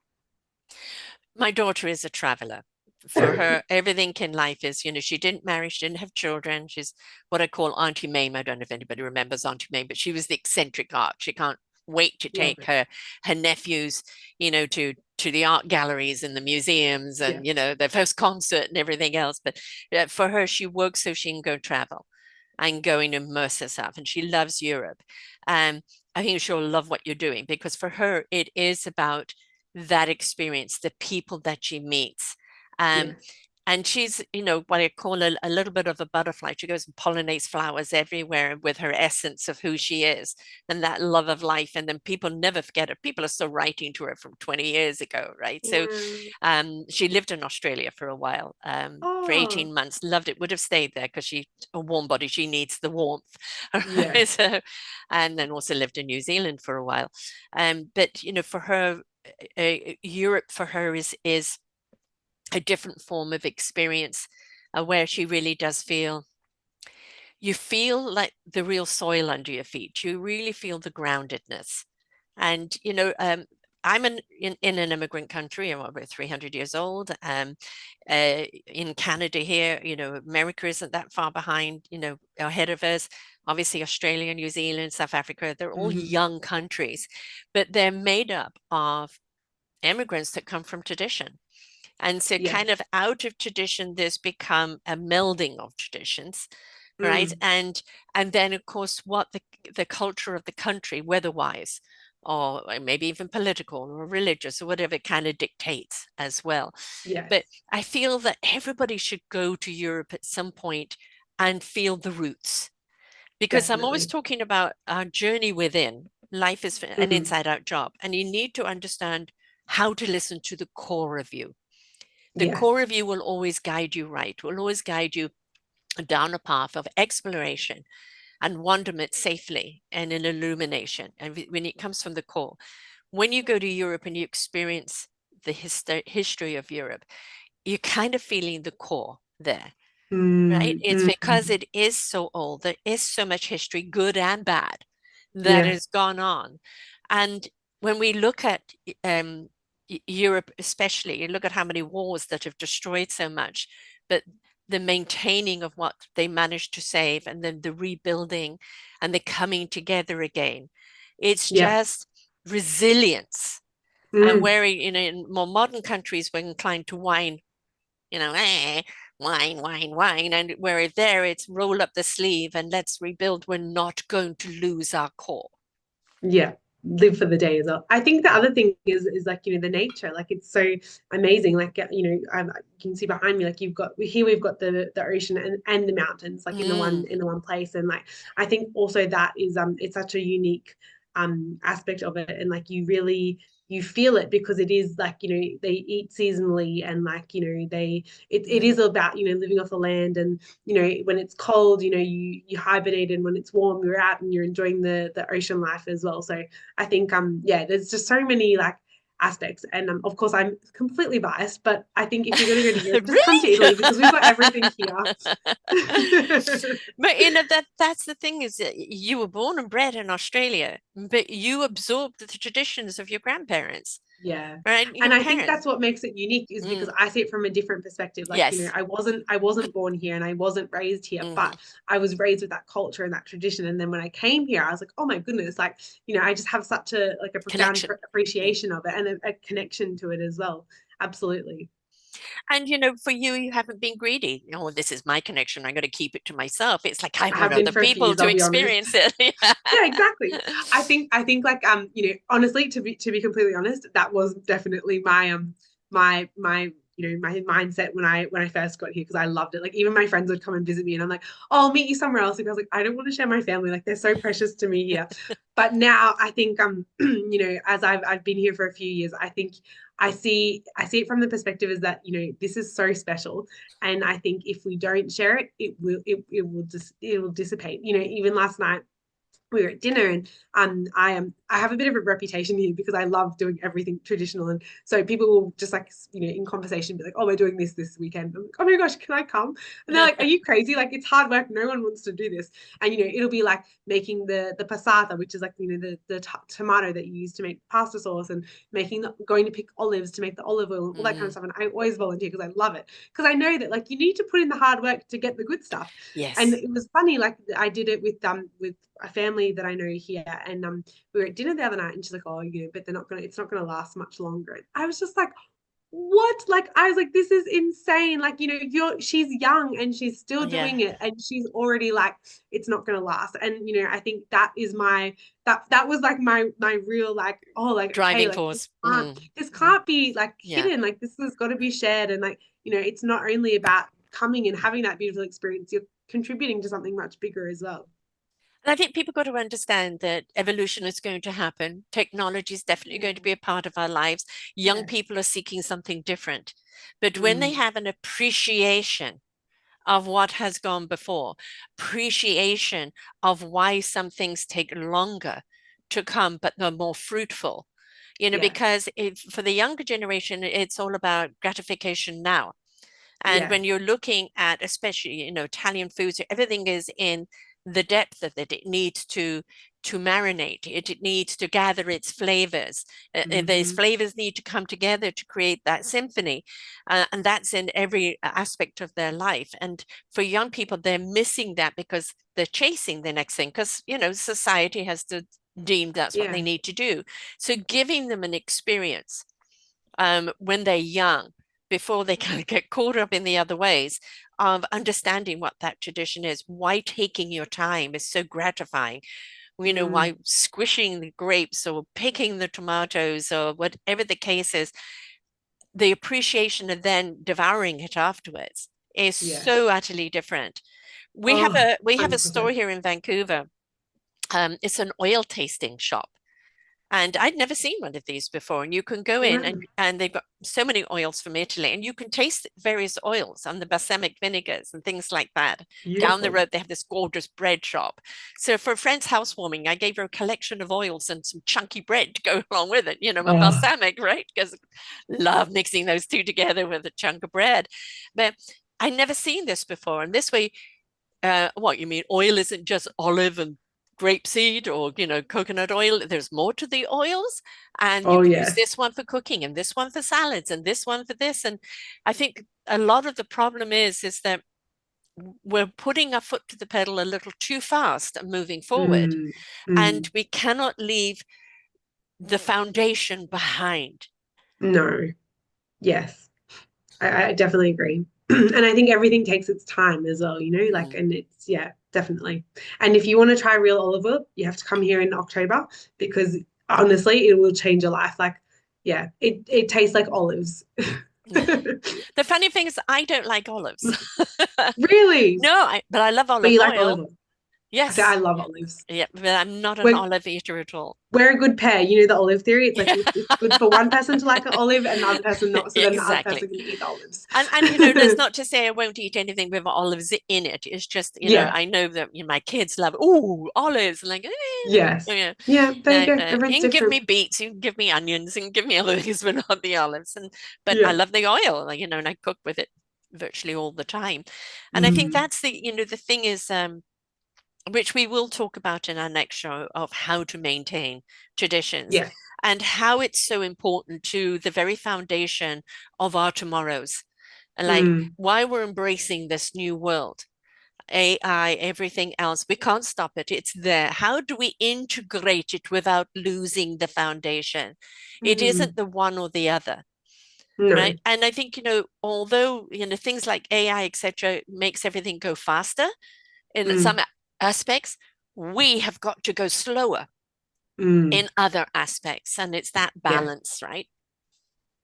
My daughter is a traveler. For her, everything in life is, she didn't marry, she didn't have children. She's what I call Auntie Mame. I don't know if anybody remembers Auntie Mame, but she was the eccentric aunt. She can't wait to Love take it. her nephews, to the art galleries and the museums Yeah. and their first concert and everything else. But for her, she works so she can go travel and go and immerse herself. And she loves Europe. Um, I think she'll love what you're doing because for her, it is about that experience, the people that she meets. Um, Yes. and she's, what I call a little bit of a butterfly. She goes and pollinates flowers everywhere with her essence of who she is and that love of life. And then people never forget her. People are still writing to her from 20 years ago, right? So Yeah. she lived in Australia for a while, for Oh, 18 months, loved it, would have stayed there because she's a warm body. She needs the warmth. yeah. So, and then also lived in New Zealand for a while. But, for her, Europe for her is a different form of experience where she really does you feel like the real soil under your feet. You really feel the groundedness. And, I'm in an immigrant country. I'm about 300 years old. In Canada here, America isn't that far behind, ahead of us. Obviously, Australia, New Zealand, South Africa, they're all Hmm. young countries, but they're made up of immigrants that come from tradition. And so Yeah. kind of out of tradition, there's become a melding of traditions, right? Mm. And then of course what the culture of the country, weather-wise, or maybe even political or religious or whatever kind of dictates as well. But Yes. I feel that everybody should go to Europe at some point and feel the roots. Because I'm always Definitely. talking about our journey within. Life is an Hmm. inside out job, and you need to understand how to listen to the core of you. The core Yes. of you will always guide you right, will always guide you down a path of exploration and wonderment safely and an illumination. And when it comes from the core, when you go to Europe and you experience the history of Europe, you're kind of feeling the core there, right? Mm. It's because Mm. it is so old. There is so much history, good and bad, that Yeah. has gone on. And when we look at um, Europe, especially, you look at how many wars that have destroyed so much, but the maintaining of what they managed to save and then the rebuilding and the coming together again. It's Yeah. just resilience. And Mm. where, in more modern countries, we're inclined to whine, wine, wine, wine. And where there it's roll up the sleeve and let's rebuild. We're not going to lose our core. Yeah. Live for the day as well. I think the Yeah. other thing is like the nature. Like it's so amazing. Like you can see behind me, like we've got the ocean and the mountains, like in the one Mm, in the one place. And like I think also that is it's such a unique aspect of it. And like you feel it because it is like they eat seasonally, and like it is mm. about living off the land. And when it's cold, you hibernate, and when it's warm, you're out and you're enjoying the ocean life as well. So I think yeah, there's just so many like aspects. And of course, I'm completely biased, but I think if you're going to go to Europe, just come to Really? Italy because we've got everything here. But that's the thing, is that you were born and bred in Australia, but you absorbed the traditions of your grandparents, Yeah. right? And Your I think parents. that's what makes it unique is because Mm, I see it from a different perspective. Like, yes. I wasn't born here and I wasn't raised here, Hmm. but I was raised with that culture and that tradition. And then when I came here, I was like, oh my goodness, like, I just have such a profound Connection. Mm. appreciation of it and a connection to it as well. Absolutely. And for you, you haven't been greedy. Oh, this is my connection. I'm going to keep it to myself. It's like I I want have been other for a few people years, to I'll be honest. experience it. Yeah, exactly. I think like honestly, to be completely honest, that was definitely my my mindset when I first got here because I loved it. Like even my friends would come and visit me and I'm like, oh, I'll meet you somewhere else. Because I was like, I don't want to share my family. Like they're so precious to me here. But now I think as I've been here for a few years, I think I see it from the perspective is that this is so special, and I think if we don't share it, it will dissipate. Even last night we were at dinner and I have a bit of a reputation here because I love doing everything traditional, and so people will just like in conversation be like, oh, we're doing this weekend. I'm like, oh my gosh, can I come? And they're like, are you crazy? Like it's hard work, no one wants to do this. And it'll be like making the passata, which is like the tomato that you use to make pasta sauce, and going to pick olives to make the olive oil and all that kind of Mm, stuff. And I always volunteer because I love it, because I know that like you need to put in the hard work to get the good stuff. And yes. it was funny, like I did it with a family that I know here, and we were at dinner the other night, and she's like, "Oh, but it's not gonna last much longer." And I was just like, "What?" Like I was like, "This is insane!" Like she's young and she's still Yeah. doing it, and she's already like, "It's not gonna last." And I think that is that was like my real like, oh, like okay, Driving like force. this Mm, can't be like yeah. hidden. Like this has got to be shared, and like it's not only about coming and having that beautiful experience. You're contributing to something much bigger as well. And I think people got to understand that evolution is going to happen. Technology is definitely going to Mm, be a part of our lives. Young yes. people are seeking something different. But when they Mm, have an appreciation of what has gone before, appreciation of why some things take longer to come, but they're more fruitful. yes. Because for the younger generation, it's all about gratification now. And Yes. when you're looking at, especially, Italian foods, everything is in the depth of it. It needs to marinate. It needs to gather its flavors. These Hmm. flavors need to come together to create that symphony, and that's in every aspect of their life. And for young people, they're missing that because they're chasing the next thing. Because society has to deem that's what they Yeah. need to do. So giving them an experience when they're young, before they kind of get caught up in the other ways, of understanding what that tradition is, why taking your time is so gratifying, Mm, why squishing the grapes or picking the tomatoes or whatever the case is, the appreciation of then devouring it afterwards is so yes. utterly different. We have Oh, a we have a store 100%. here in Vancouver. It's an oil tasting shop. And I'd never seen one of these before. And you can go in Wow. and they've got so many oils from Italy, and you can taste various oils and the balsamic vinegars and things like that. Down the Beautiful. road, they have this gorgeous bread shop. So for a friend's housewarming, I gave her a collection of oils and some chunky bread to go along with it, and Oh, balsamic, right? Because love mixing those two together with a chunk of bread. But I never seen this before. And this way, what you mean? Oil isn't just olive and grapeseed or coconut oil. There's more to the oils, and you oh can use yes. this one for cooking and this one for salads and this one for this. And I think a lot of the problem is that we're putting our foot to the pedal a little too fast and moving forward, Mm, and mm, we cannot leave the foundation behind. no. Yes. I definitely agree. And I think everything takes its time as well, like, Mm. and it's, yeah, definitely. And if you want to try real olive oil, you have to come here in October because honestly, it will change your life. Like, yeah, it tastes like olives. The funny thing is, I don't like olives. Really? No, but I love But olive you like olive oil. oil? I say I Yes. love olives. Yeah, but I'm not an We're olive eater at all. we're a good pair. You know the olive theory. It's like it's good for one person to like an olive and the other person not, so then the other Exactly. person can eat the olives. And you know, that's not to say I won't eat anything with olives in it. It's just, you know, Yeah. I know that my kids love, oh, olives. Like, Yes. yeah, Yeah. There you no, go. no. You Everyone's can give me different. beets, you can give me onions, you can give me olives, but not the olives. But I Yeah. love the oil, like, you know, and I cook with it virtually all the time. And I think Mm. that's the thing is, which we will talk about in our next show, of how to maintain traditions Yeah. and how it's so important to the very foundation of our tomorrows. Like Mm. why we're embracing this new world, AI, everything else. We can't stop it. It's there. How do we integrate it without losing the foundation? It isn't Mm. the one or the other, right? No. And I think, although, things like AI, etc., makes everything go faster in some Mm. aspects, we have got to go slower Mm. in other aspects. And it's that Yeah. balance, right?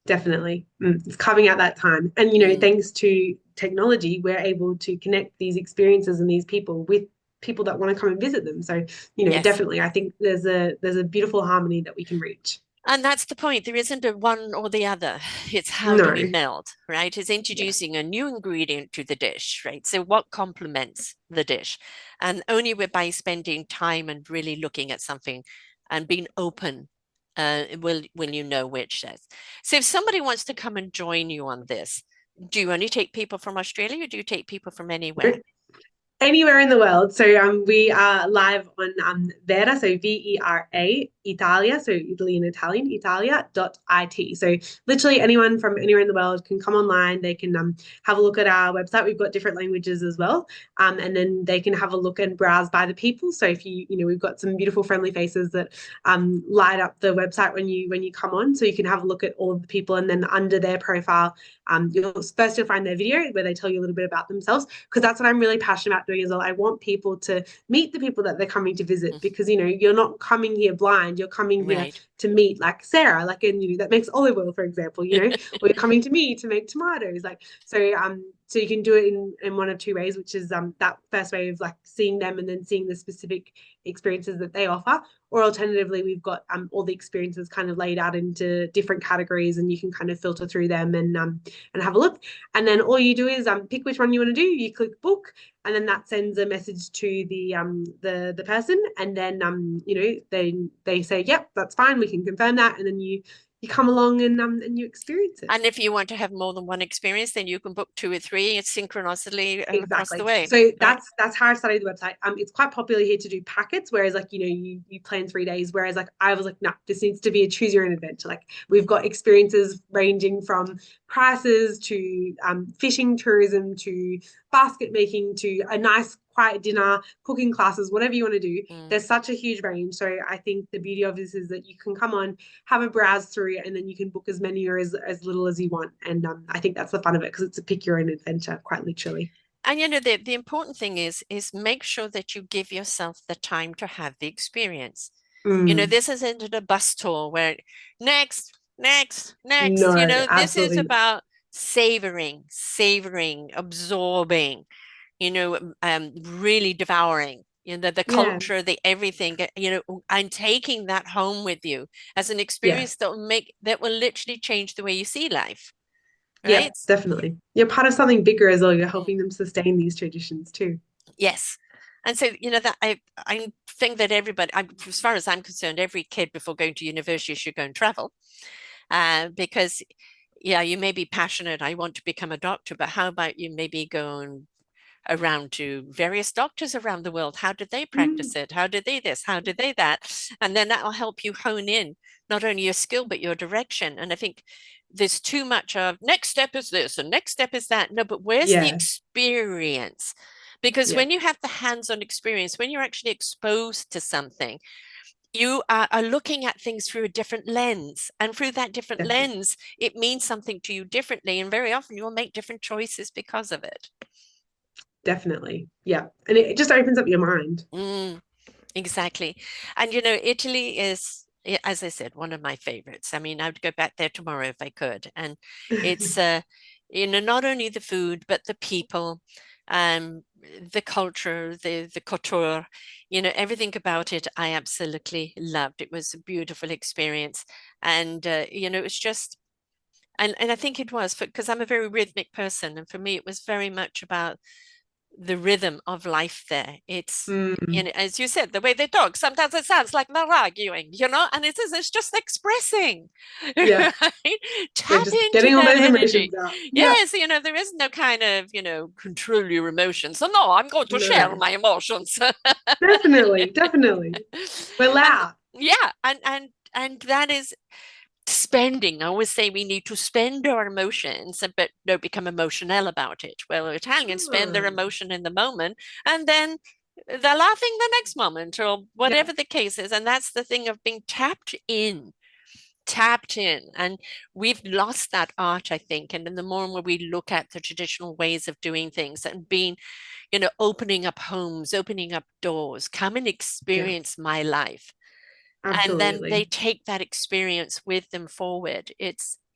Definitely. It's carving out that time. And, Mm, thanks to technology, we're able to connect these experiences and these people with people that want to come and visit them. So, yes. definitely, I think there's a beautiful harmony that we can reach. And that's the point. There isn't a one or the other. It's how do we No. meld, right? It's Yeah. introducing a new ingredient to the dish, right? So what complements the dish? And only by spending time and really looking at something and being open, will you know which says. So if somebody wants to come and join you on this, do you only take people from Australia or do you take people from anywhere? Anywhere in the world. So we are live on Vera, so Vera Italia, so Italy in Italian, Italia.it. So literally anyone from anywhere in the world can come online. They can have a look at our website. We've got different languages as well. And then they can have a look and browse by the people. So if we've got some beautiful friendly faces that light up the website when you come on. So you can have a look at all of the people, and then under their profile, you'll find their video where they tell you a little bit about themselves, because that's what I'm really passionate about doing as well. I want people to meet the people that they're coming to visit, Mm, because you're not coming here blind. You're coming here right. to meet like Sarah, like, and that makes olive oil, for example, or you're coming to me to make tomatoes, like, so you can do it in one of two ways, which is that first way of like seeing them and then seeing the specific experiences that they offer, or alternatively we've got all the experiences kind of laid out into different categories, and you can kind of filter through them and have a look. And then all you do is pick which one you want to do. You click book, and then that sends a message to the person, and then they say, yep, that's fine, we can confirm that, and then you come along and you experience it. And if you want to have more than one experience, then you can book two or three synchronously across the Exactly. way. So Right. that's how I studied the website. It's quite popular here to do packets, whereas like you plan 3 days. Whereas like I was like, no, this needs to be a choose your own adventure. Like we've got experiences ranging from prices to fishing tourism to basket making to a nice quiet dinner, cooking classes, whatever you want to do. Mm. There's such a huge range. So I think the beauty of this is that you can come on, have a browse through, and then you can book as many or as little as you want. And I think that's the fun of it, because it's a pick your own adventure, quite literally. And the important thing is make sure that you give yourself the time to have the experience. Mm. This isn't a bus tour where next, next, next. No, This is absolutely not. about savoring, absorbing, really devouring. The Yeah, culture, the everything, and taking that home with you as an yeah, experience that will literally change the way you see life, yeah, right? definitely. You're part of something bigger as well. You're Mm. helping them sustain these traditions too. Yes. And so, that I think that everybody, as far as I'm concerned, every kid before going to university should go and travel. Because, yeah, you may be passionate, I want to become a doctor, but how about you maybe go around to various doctors around the world? How did they Mm, practice it? How did they this? How did they that? And then that will help you hone in not only your skill, but your direction. And I think there's too much of next step is this and next step is that. No, but where's the yeah, experience? Because yeah, when you have the hands-on experience, when you're actually exposed to something, you are looking at things through a different lens. And through that different definitely, lens, it means something to you differently. And very often you will make different choices because of it. definitely. Yeah, and it just opens up your mind. Mm, exactly. And Italy is, as I said, one of my favorites. I mean, I would go back there tomorrow if I could. And it's not only the food, but the people. the culture, the couture, everything about it, I absolutely loved. It was a beautiful experience. And, it was just, and I think it was because I'm a very rhythmic person. And for me, it was very much about the rhythm of life there. It's, Mm, as you said, the way they talk, sometimes it sounds like they're arguing, and it's just expressing, yeah. right? They're Tap just into getting all that those energy. emotions out. Yeah. Yes, there is no kind of, control your emotions. So no, I'm going to share No. my emotions. Definitely. Definitely. We're And loud. yeah, and that is spending. I always say we need to spend our emotions, but don't become emotional about it. Well, Italians spend their Hmm. emotion in the moment, and then they're laughing the next moment, or Yeah. whatever the case is. And that's the thing of being tapped in. And we've lost that art, I think. And then the more and more we look at the traditional ways of doing things and being, opening up homes, opening up doors, come and Yeah. experience my life, and then they Absolutely. take that experience with them forward.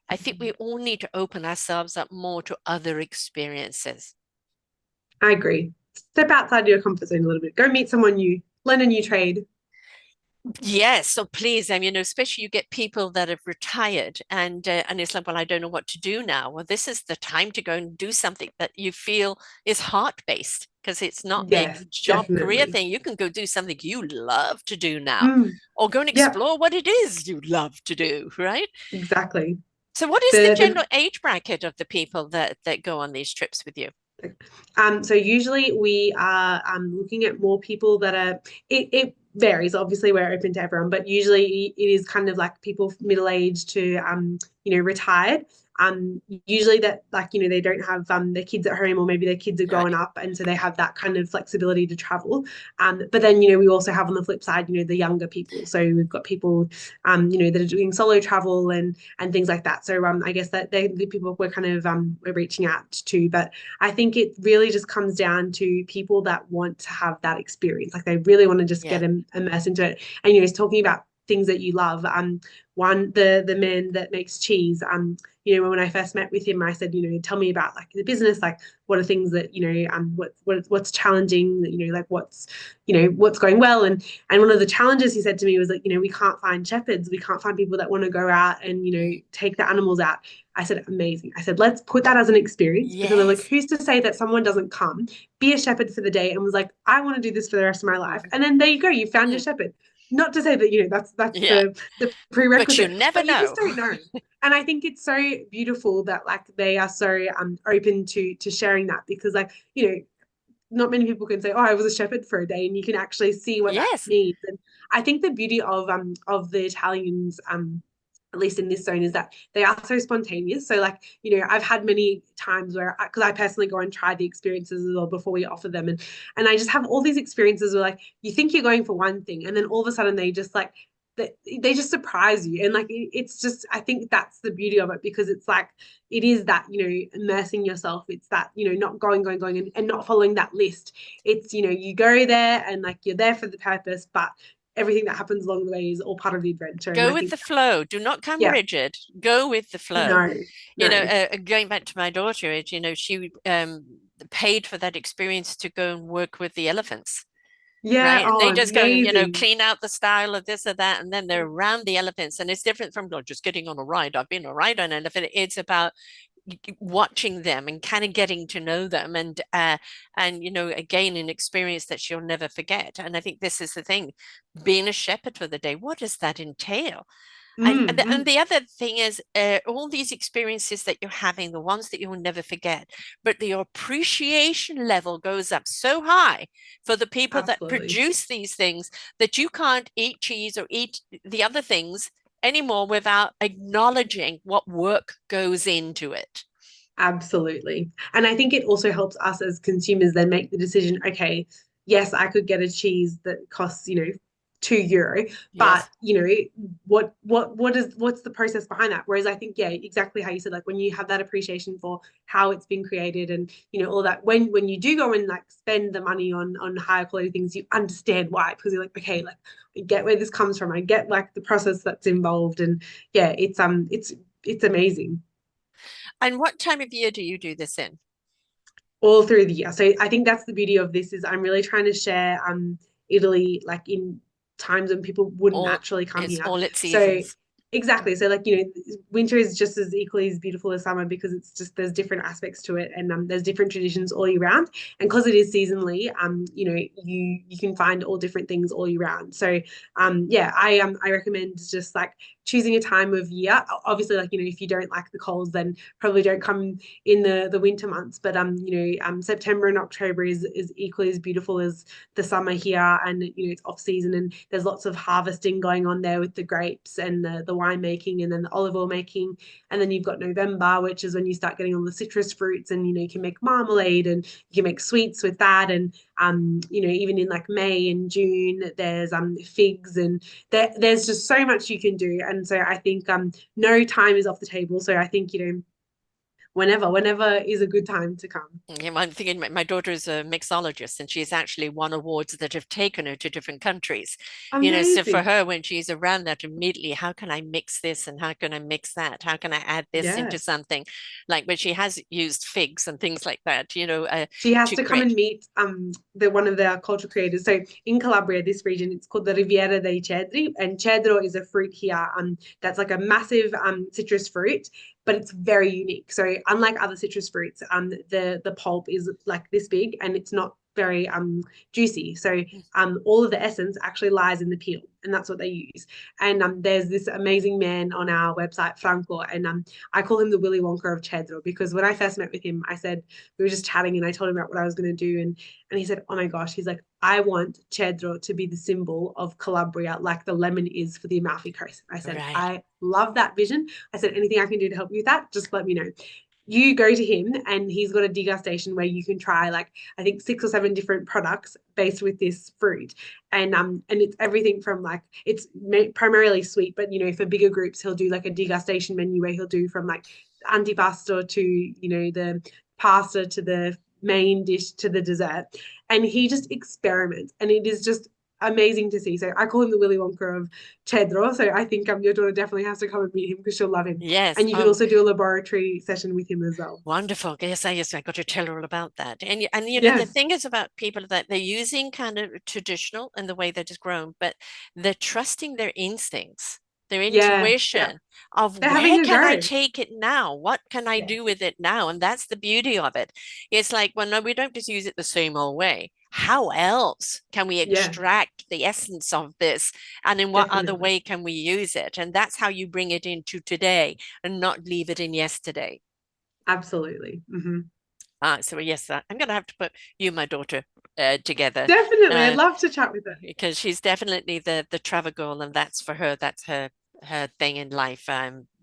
I think we all need to open ourselves up more to other experiences. I agree. Step outside your comfort zone a little bit. Go meet someone new. Learn a new trade. Yes, so please, especially you get people that have retired, and it's like, well, I don't know what to do now. Well, this is the time to go and do something that you feel is heart-based, because it's not a Yes, job career definitely. thing. You can go do something you love to do now, Mm, or go and yep, explore what it is you love to do, right? exactly. So what is the The general age bracket of the people that go on these trips with you? So usually we are looking at more people that are, it varies. Obviously, we're open to everyone, but usually it is kind of like people middle aged to, retired. Usually that like, they don't have their kids at home, or maybe their kids are growing Right. up. And so they have that kind of flexibility to travel. But then, we also have on the flip side, the younger people. So we've got people, that are doing solo travel and things like that. So I guess that they the people we're kind of we're reaching out to. But I think it really just comes down to people that want to have that experience. Like they really want to just Yeah. get immersed into it. And it's talking about things that you love. One, the man that makes cheese. When I first met with him, I said, tell me about like the business, like what are things that what's challenging, like what's going well, and one of the challenges he said to me was like, we can't find shepherds, we can't find people that want to go out and take the animals out. I said, amazing. I said, let's put that as an experience, because I was like, Yes. who's to say that someone doesn't come, be a shepherd for the day, and was like, I want to do this for the rest of my life. Mhm. And then there you go, you found your Mm. shepherd. Not to say that, that's Yeah. the But you prerequisite, never but you just know. don't know. And I think it's so beautiful that like they are so open to sharing that, because like, not many people can say, "Oh, I was a shepherd for a day," and you can actually see what that Yes. means. And I think the beauty of the Italians, at least in this zone, is that they are so spontaneous. So like, I've had many times where, because I personally go and try the experiences as well before we offer them, and I just have all these experiences where like you think you're going for one thing, and then all of a sudden they just like they just surprise you. And like it's just, I think that's the beauty of it, because it's like it is that, immersing yourself. It's that, not going and not following that list. It's, you go there and like you're there for the purpose, but everything that happens along the way is all part of the adventure. And Go I with think the flow. Do not come yeah, rigid. Go with the flow. no, no. Going back to my daughter, she paid for that experience to go and work with the elephants. Yeah, Right. And oh, they just go and, amazing. clean out the style of this or that. And then they're around the elephants. And it's different from just getting on a ride. I've been on a ride on an elephant. It's about watching them and kind of getting to know them, and again an experience that she'll never forget. And I think this is the thing, being a shepherd for the day, what does that entail? And Mm. the other thing is, all these experiences that you're having, the ones that you'll never forget, but the appreciation level goes up so high for the people that Absolutely. produce these things, that you can't eat cheese or eat the other things anymore without acknowledging what work goes into it. Absolutely. And I think it also helps us as consumers then make the decision, okay, yes, I could get a cheese that costs, €2, but Yes. what's the process behind that? Whereas I think, yeah, exactly how you said, like when you have that appreciation for how it's been created, and all that, when you do go and like spend the money on higher quality things, you understand why, because you're like, okay, like I get where this comes from. I get like the process that's involved. And yeah, it's amazing. And what time of year do you do this in? all through the year. So I think that's the beauty of this is I'm really trying to share Italy like in times when people wouldn't All actually come it's here. all its So seasons. exactly. So like, winter is just as equally as beautiful as summer because it's just there's different aspects to it and there's different traditions all year round. And because it is seasonally, you can find all different things all year round. So yeah, I recommend just like choosing a time of year. Obviously, like, if you don't like the colds, then probably don't come in the winter months. But September and October is equally as beautiful as the summer here, and it's off season, and there's lots of harvesting going on there with the grapes and the wine making, and then the olive oil making, and then you've got November, which is when you start getting all the citrus fruits, and you can make marmalade and you can make sweets with that, and even in like May and June, there's figs, and there's just so much you can do, and so I think no time is off the table. So I think whenever is a good time to come. Yeah, I'm thinking my daughter is a mixologist and she's actually won awards that have taken her to different countries. So for Amazing. her, when she's around that immediately, how can I mix this and how can I mix that? How can I add this Yeah. into something? But she has used figs and things like that, She has to to come create. and meet the one of their culture creators. So in Calabria, this region, it's called the Riviera dei Cedri, and cedro is a fruit here that's like a massive citrus fruit, but it's very unique. So unlike other citrus fruits, the pulp is like this big and it's not very juicy. So all of the essence actually lies in the peel, and that's what they use. And there's this amazing man on our website, Franco, and I call him the Willy Wonka of cedro because when I first met with him, I said we were just chatting and I told him about what I was going to do. And he said, oh my gosh, he's like, I want cedro to be the symbol of Calabria, like the lemon is for the Amalfi Coast. I said, Right. I love that vision. I said, anything I can do to help you with that, just let me know. You go to him and he's got a degustation where you can try like I think 6 or 7 different products based with this fruit, and it's everything from like it's primarily sweet, but for bigger groups he'll do like a degustation menu where he'll do from like antipasto to the pasta to the main dish to the dessert, and he just experiments, and it is just amazing to see. So I call him the Willy Wonka of Cedro. So I think your daughter definitely has to come and meet him because she'll love him. Yes. And you can also do a laboratory session with him as well. Wonderful. Yes, I got to tell her all about that. And the Yes. thing is about people that they're using kind of traditional in the way that is grown, but they're trusting their instincts, their Yeah. Yeah. intuition of They're where having a can I go. take it now? What can I do Yes. with it now? And that's the beauty of it. It's like, well, no, we don't just use it the same old way. How else can we Yeah, extract the essence of this? And in what other definitely. way can we use it? And that's how you bring it into today and not leave it in yesterday. Absolutely. So yes, I'm going to have to put you and my daughter together Definitely. I'd uh, love to chat with her. because she's definitely the travel girl, and that's for her. That's her thing in life.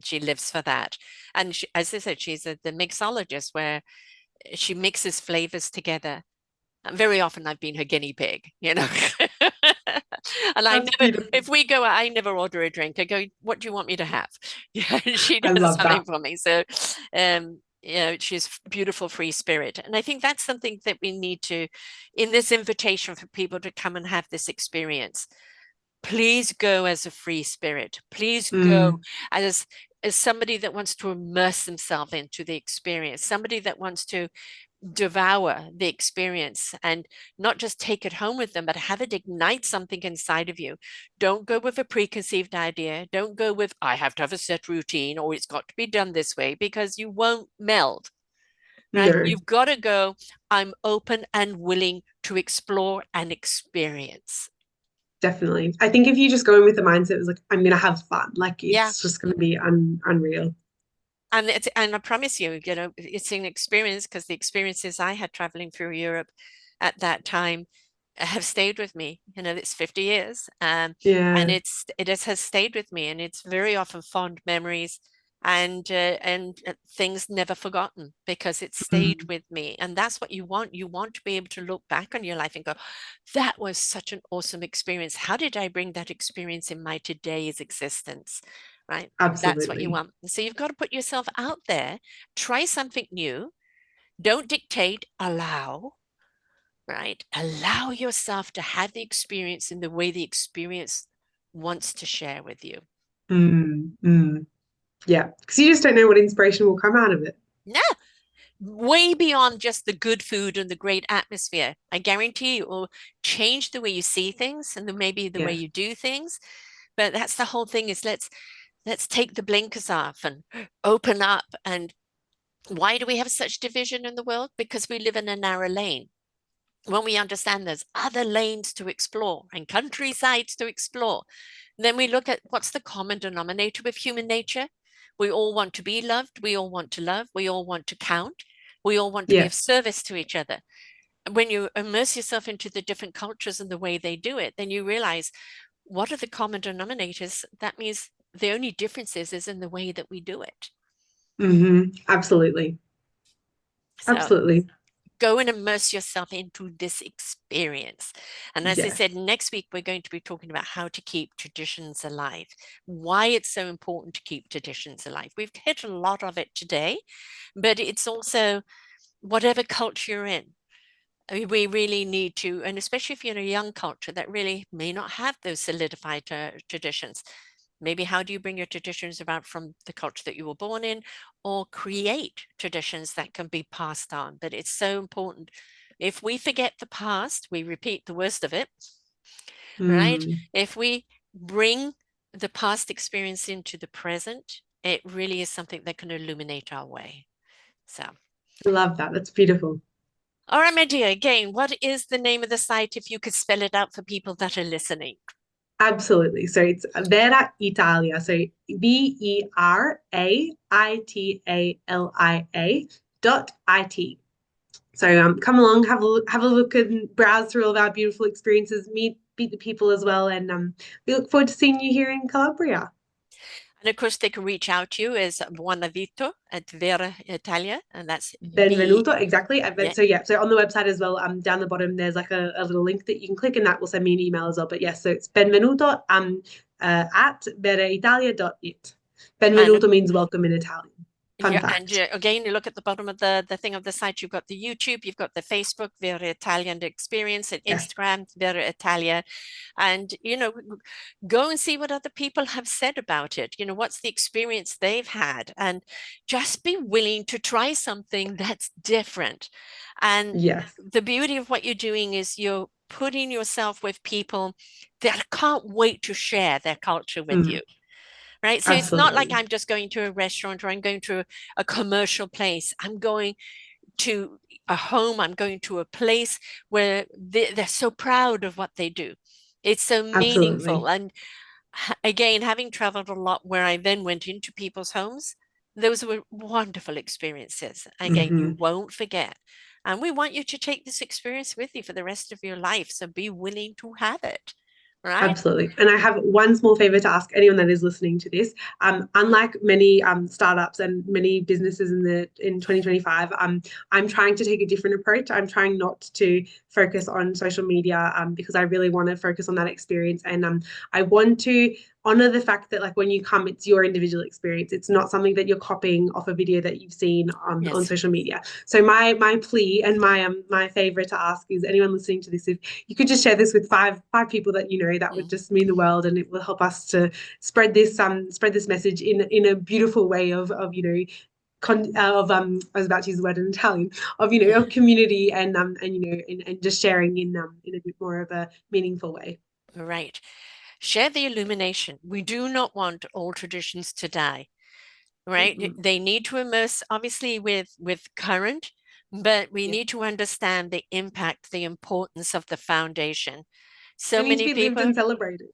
She lives for that, and as I said, she's the mixologist where she mixes flavors together. And very often, I've been her guinea pig. And That's beautiful. if we go, I never order a drink. I go, what do you want me to have? Yeah, she I does love something that. for me. So, she's beautiful, free spirit. And I think that's something that we need to, in this invitation for people to come and have this experience, please go as a free spirit. Please go Mm, as as somebody that wants to immerse themselves into the experience, somebody that wants to devour the experience and not just take it home with them, but have it ignite something inside of you. Don't go with a preconceived idea. Don't go with, I have to have a set routine or it's got to be done this way because you won't meld, right? no, You've got to go, I'm open and willing to explore and experience. definitely. I think if you just go in with the mindset, it was like, I'm gonna have fun. Like Yeah. it's just gonna be unreal. And I promise you, it's an experience because the experiences I had traveling through Europe at that time have stayed with me. It's 50 years, and Yeah. has stayed with me, and it's very often fond memories and things never forgotten because it stayed Mm, with me. And that's what you want. You want to be able to look back on your life and go, that was such an awesome experience. How did I bring that experience in my today's existence? Right? That's what you absolutely. want. So you've got to put yourself out there, try something new, don't dictate, allow, right? Allow yourself to have the experience in the way the experience wants to share with you. Mm. Yeah. Because you just don't know what inspiration will come out of it. No, way beyond just the good food and the great atmosphere. I guarantee it will change the way you see things and maybe the way Yeah. you do things. But that's the whole thing is let's take the blinkers off and open up. And why do we have such division in the world? Because we live in a narrow lane. When we understand there's other lanes to explore and countrysides to explore, then we look at what's the common denominator with human nature. We all want to be loved. We all want to love. We all want to count. We all want to be Yeah. of service to each other. When you immerse yourself into the different cultures and the way they do it, then you realize what are the common denominators? That means the only difference is in the way that we do it. Absolutely. So Absolutely. go and immerse yourself into this experience. And as I Yes. said, next week, we're going to be talking about how to keep traditions alive, why it's so important to keep traditions alive. We've hit a lot of it today, but it's also whatever culture you're in. I mean, we really need to, and especially if you're in a young culture that really may not have those solidified traditions. Maybe how do you bring your traditions about from the culture that you were born in, or create traditions that can be passed on? But it's so important. If we forget the past, we repeat the worst of it, right? Mm. If we bring the past experience into the present, it really is something that can illuminate our way. So, I love that. That's beautiful. all right, my dear, again, what is the name of the site if you could spell it out for people that are listening? Absolutely. So it's Vera Italia. So VERAITALIA So come along, have a look and browse through all of our beautiful experiences, meet the people as well, and we look forward to seeing you here in Calabria. And of course, they can reach out to you as Buonavito at Vera Italia, and that's B. Benvenuto, exactly. Yeah. So yeah, so on the website as well, down the bottom there's like a little link that you can click, and that will send me an email as well. But yes, so it's benvenuto at veraitalia.it. And Benvenuto means welcome in Italian. Fun yeah, and fact. again, you look at the bottom of the thing of the site, you've got the YouTube, you've got the Facebook, Vera Italian Experience, and Yes. Instagram, Vera Italia. And, go and see what other people have said about it. What's the experience they've had? And just be willing to try something that's different. And Yes. the beauty of what you're doing is you're putting yourself with people that can't wait to share their culture with Mm, you. Right. So it's not like absolutely. I'm just going to a restaurant or I'm going to a commercial place. I'm going to a home. I'm going to a place where they're so proud of what they do. It's so meaningful. Absolutely. And again, having traveled a lot where I then went into people's homes, those were wonderful experiences. Again, you Hmm. won't forget. And we want you to take this experience with you for the rest of your life. So be willing to have it. Right. Absolutely. And I have one small favor to ask anyone that is listening to this. Unlike many startups and many businesses in 2025, I'm trying to take a different approach. I'm trying not to focus on social media because I really want to focus on that experience. And I want to honor the fact that like when you come, it's your individual experience. It's not something that you're copying off a video that you've seen on Yes. social media. So my plea and my favor to ask is anyone listening to this, if you could just share this with five people that you know, that would Mm. just mean the world, and it will help us to spread this message in a beautiful way of I was about to use the word in Italian, of of community, and just sharing in a bit more of a meaningful way. Right. Share the illumination. We do not want all traditions to die, right? Mm-mm. They need to immerse, obviously, with current, but we Yeah, need to understand the impact, the importance of the foundation. So they need to many be lived people, and celebrated.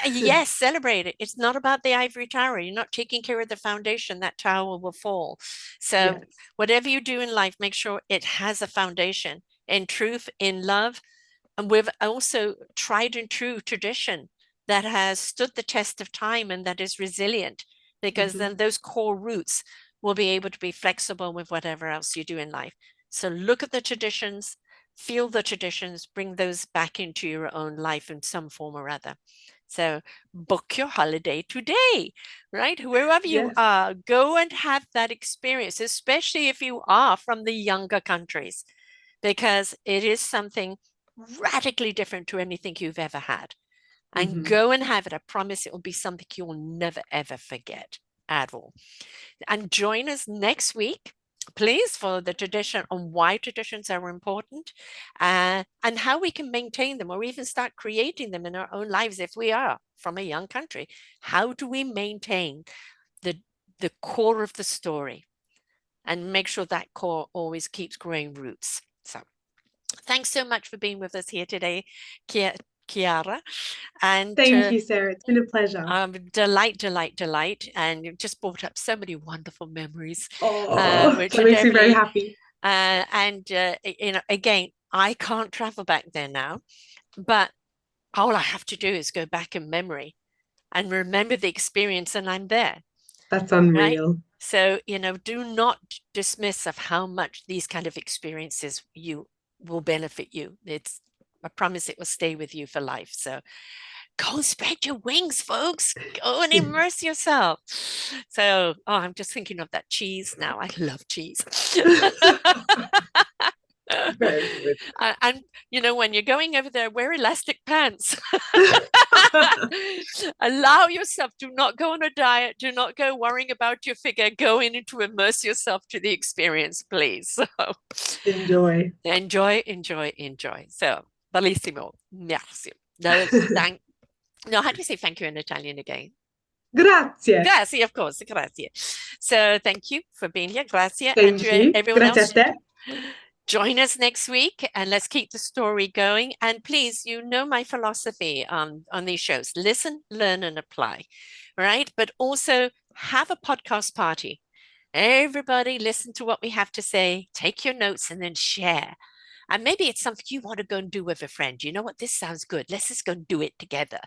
yes, celebrate it. It's not about the ivory tower. You're not taking care of the foundation, that tower will fall. So Yes. whatever you do in life, make sure it has a foundation in truth, in love, and with also tried and true tradition that has stood the test of time and that is resilient, because Hmm. then those core roots will be able to be flexible with whatever else you do in life. So look at the traditions, feel the traditions, bring those back into your own life in some form or other. So book your holiday today, right? Wherever you Yes. are, go and have that experience, especially if you are from the younger countries, because it is something radically different to anything you've ever had. And Hmm. go and have it. I promise it will be something you'll never, ever forget at all. And join us next week please, for the tradition, on why traditions are important, and how we can maintain them or even start creating them in our own lives if we are from a young country. How do we maintain the core of the story and make sure that core always keeps growing roots? So thanks so much for being with us here today, Chiara. And Thank you, Sarah. It's been a pleasure. delight. And you've just brought up so many wonderful memories, Oh, which that are makes me very definitely, happy. you know, again, I can't travel back there now, but all I have to do is go back in memory and remember the experience, and I'm there, That's right? unreal. So, you know, do not dismiss of how much these kind of experiences will benefit you. I promise it will stay with you for life. So go spread your wings, folks. Go and immerse yourself. So, oh, I'm just thinking of that cheese now. I love cheese. Very good. And you know, when you're going over there, wear elastic pants. Allow yourself. Do not go on a diet. Do not go worrying about your figure. Go in to immerse yourself to the experience, please. So Enjoy. enjoy. So, bellissimo. Merci. No, how do you say thank you in Italian again? Grazie. Grazie, of course. Grazie. So thank you for being here. Grazie. And Thank to you. everyone Grazie else, a te. join us next week and let's keep the story going. And please, you know my philosophy on these shows. Listen, learn, and apply, right? But also have a podcast party. Everybody listen to what we have to say, take your notes, and then share. And maybe it's something you want to go and do with a friend. You know what? This sounds good. Let's just go and do it together,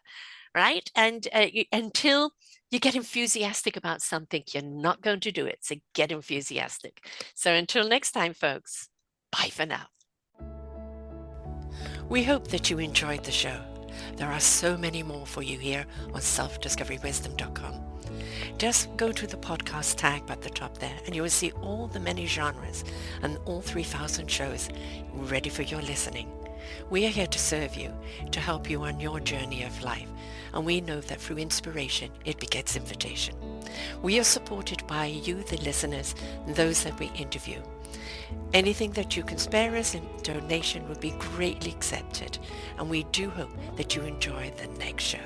right? And until you get enthusiastic about something, you're not going to do it. So get enthusiastic. So until next time, folks, bye for now. We hope that you enjoyed the show. There are so many more for you here on selfdiscoverywisdom.com. Just go to the podcast tag at the top there and you will see all the many genres and all 3,000 shows ready for your listening. We are here to serve you, to help you on your journey of life, and we know that through inspiration, it begets invitation. We are supported by you, the listeners, and those that we interview. Anything that you can spare us in donation would be greatly accepted, and we do hope that you enjoy the next show.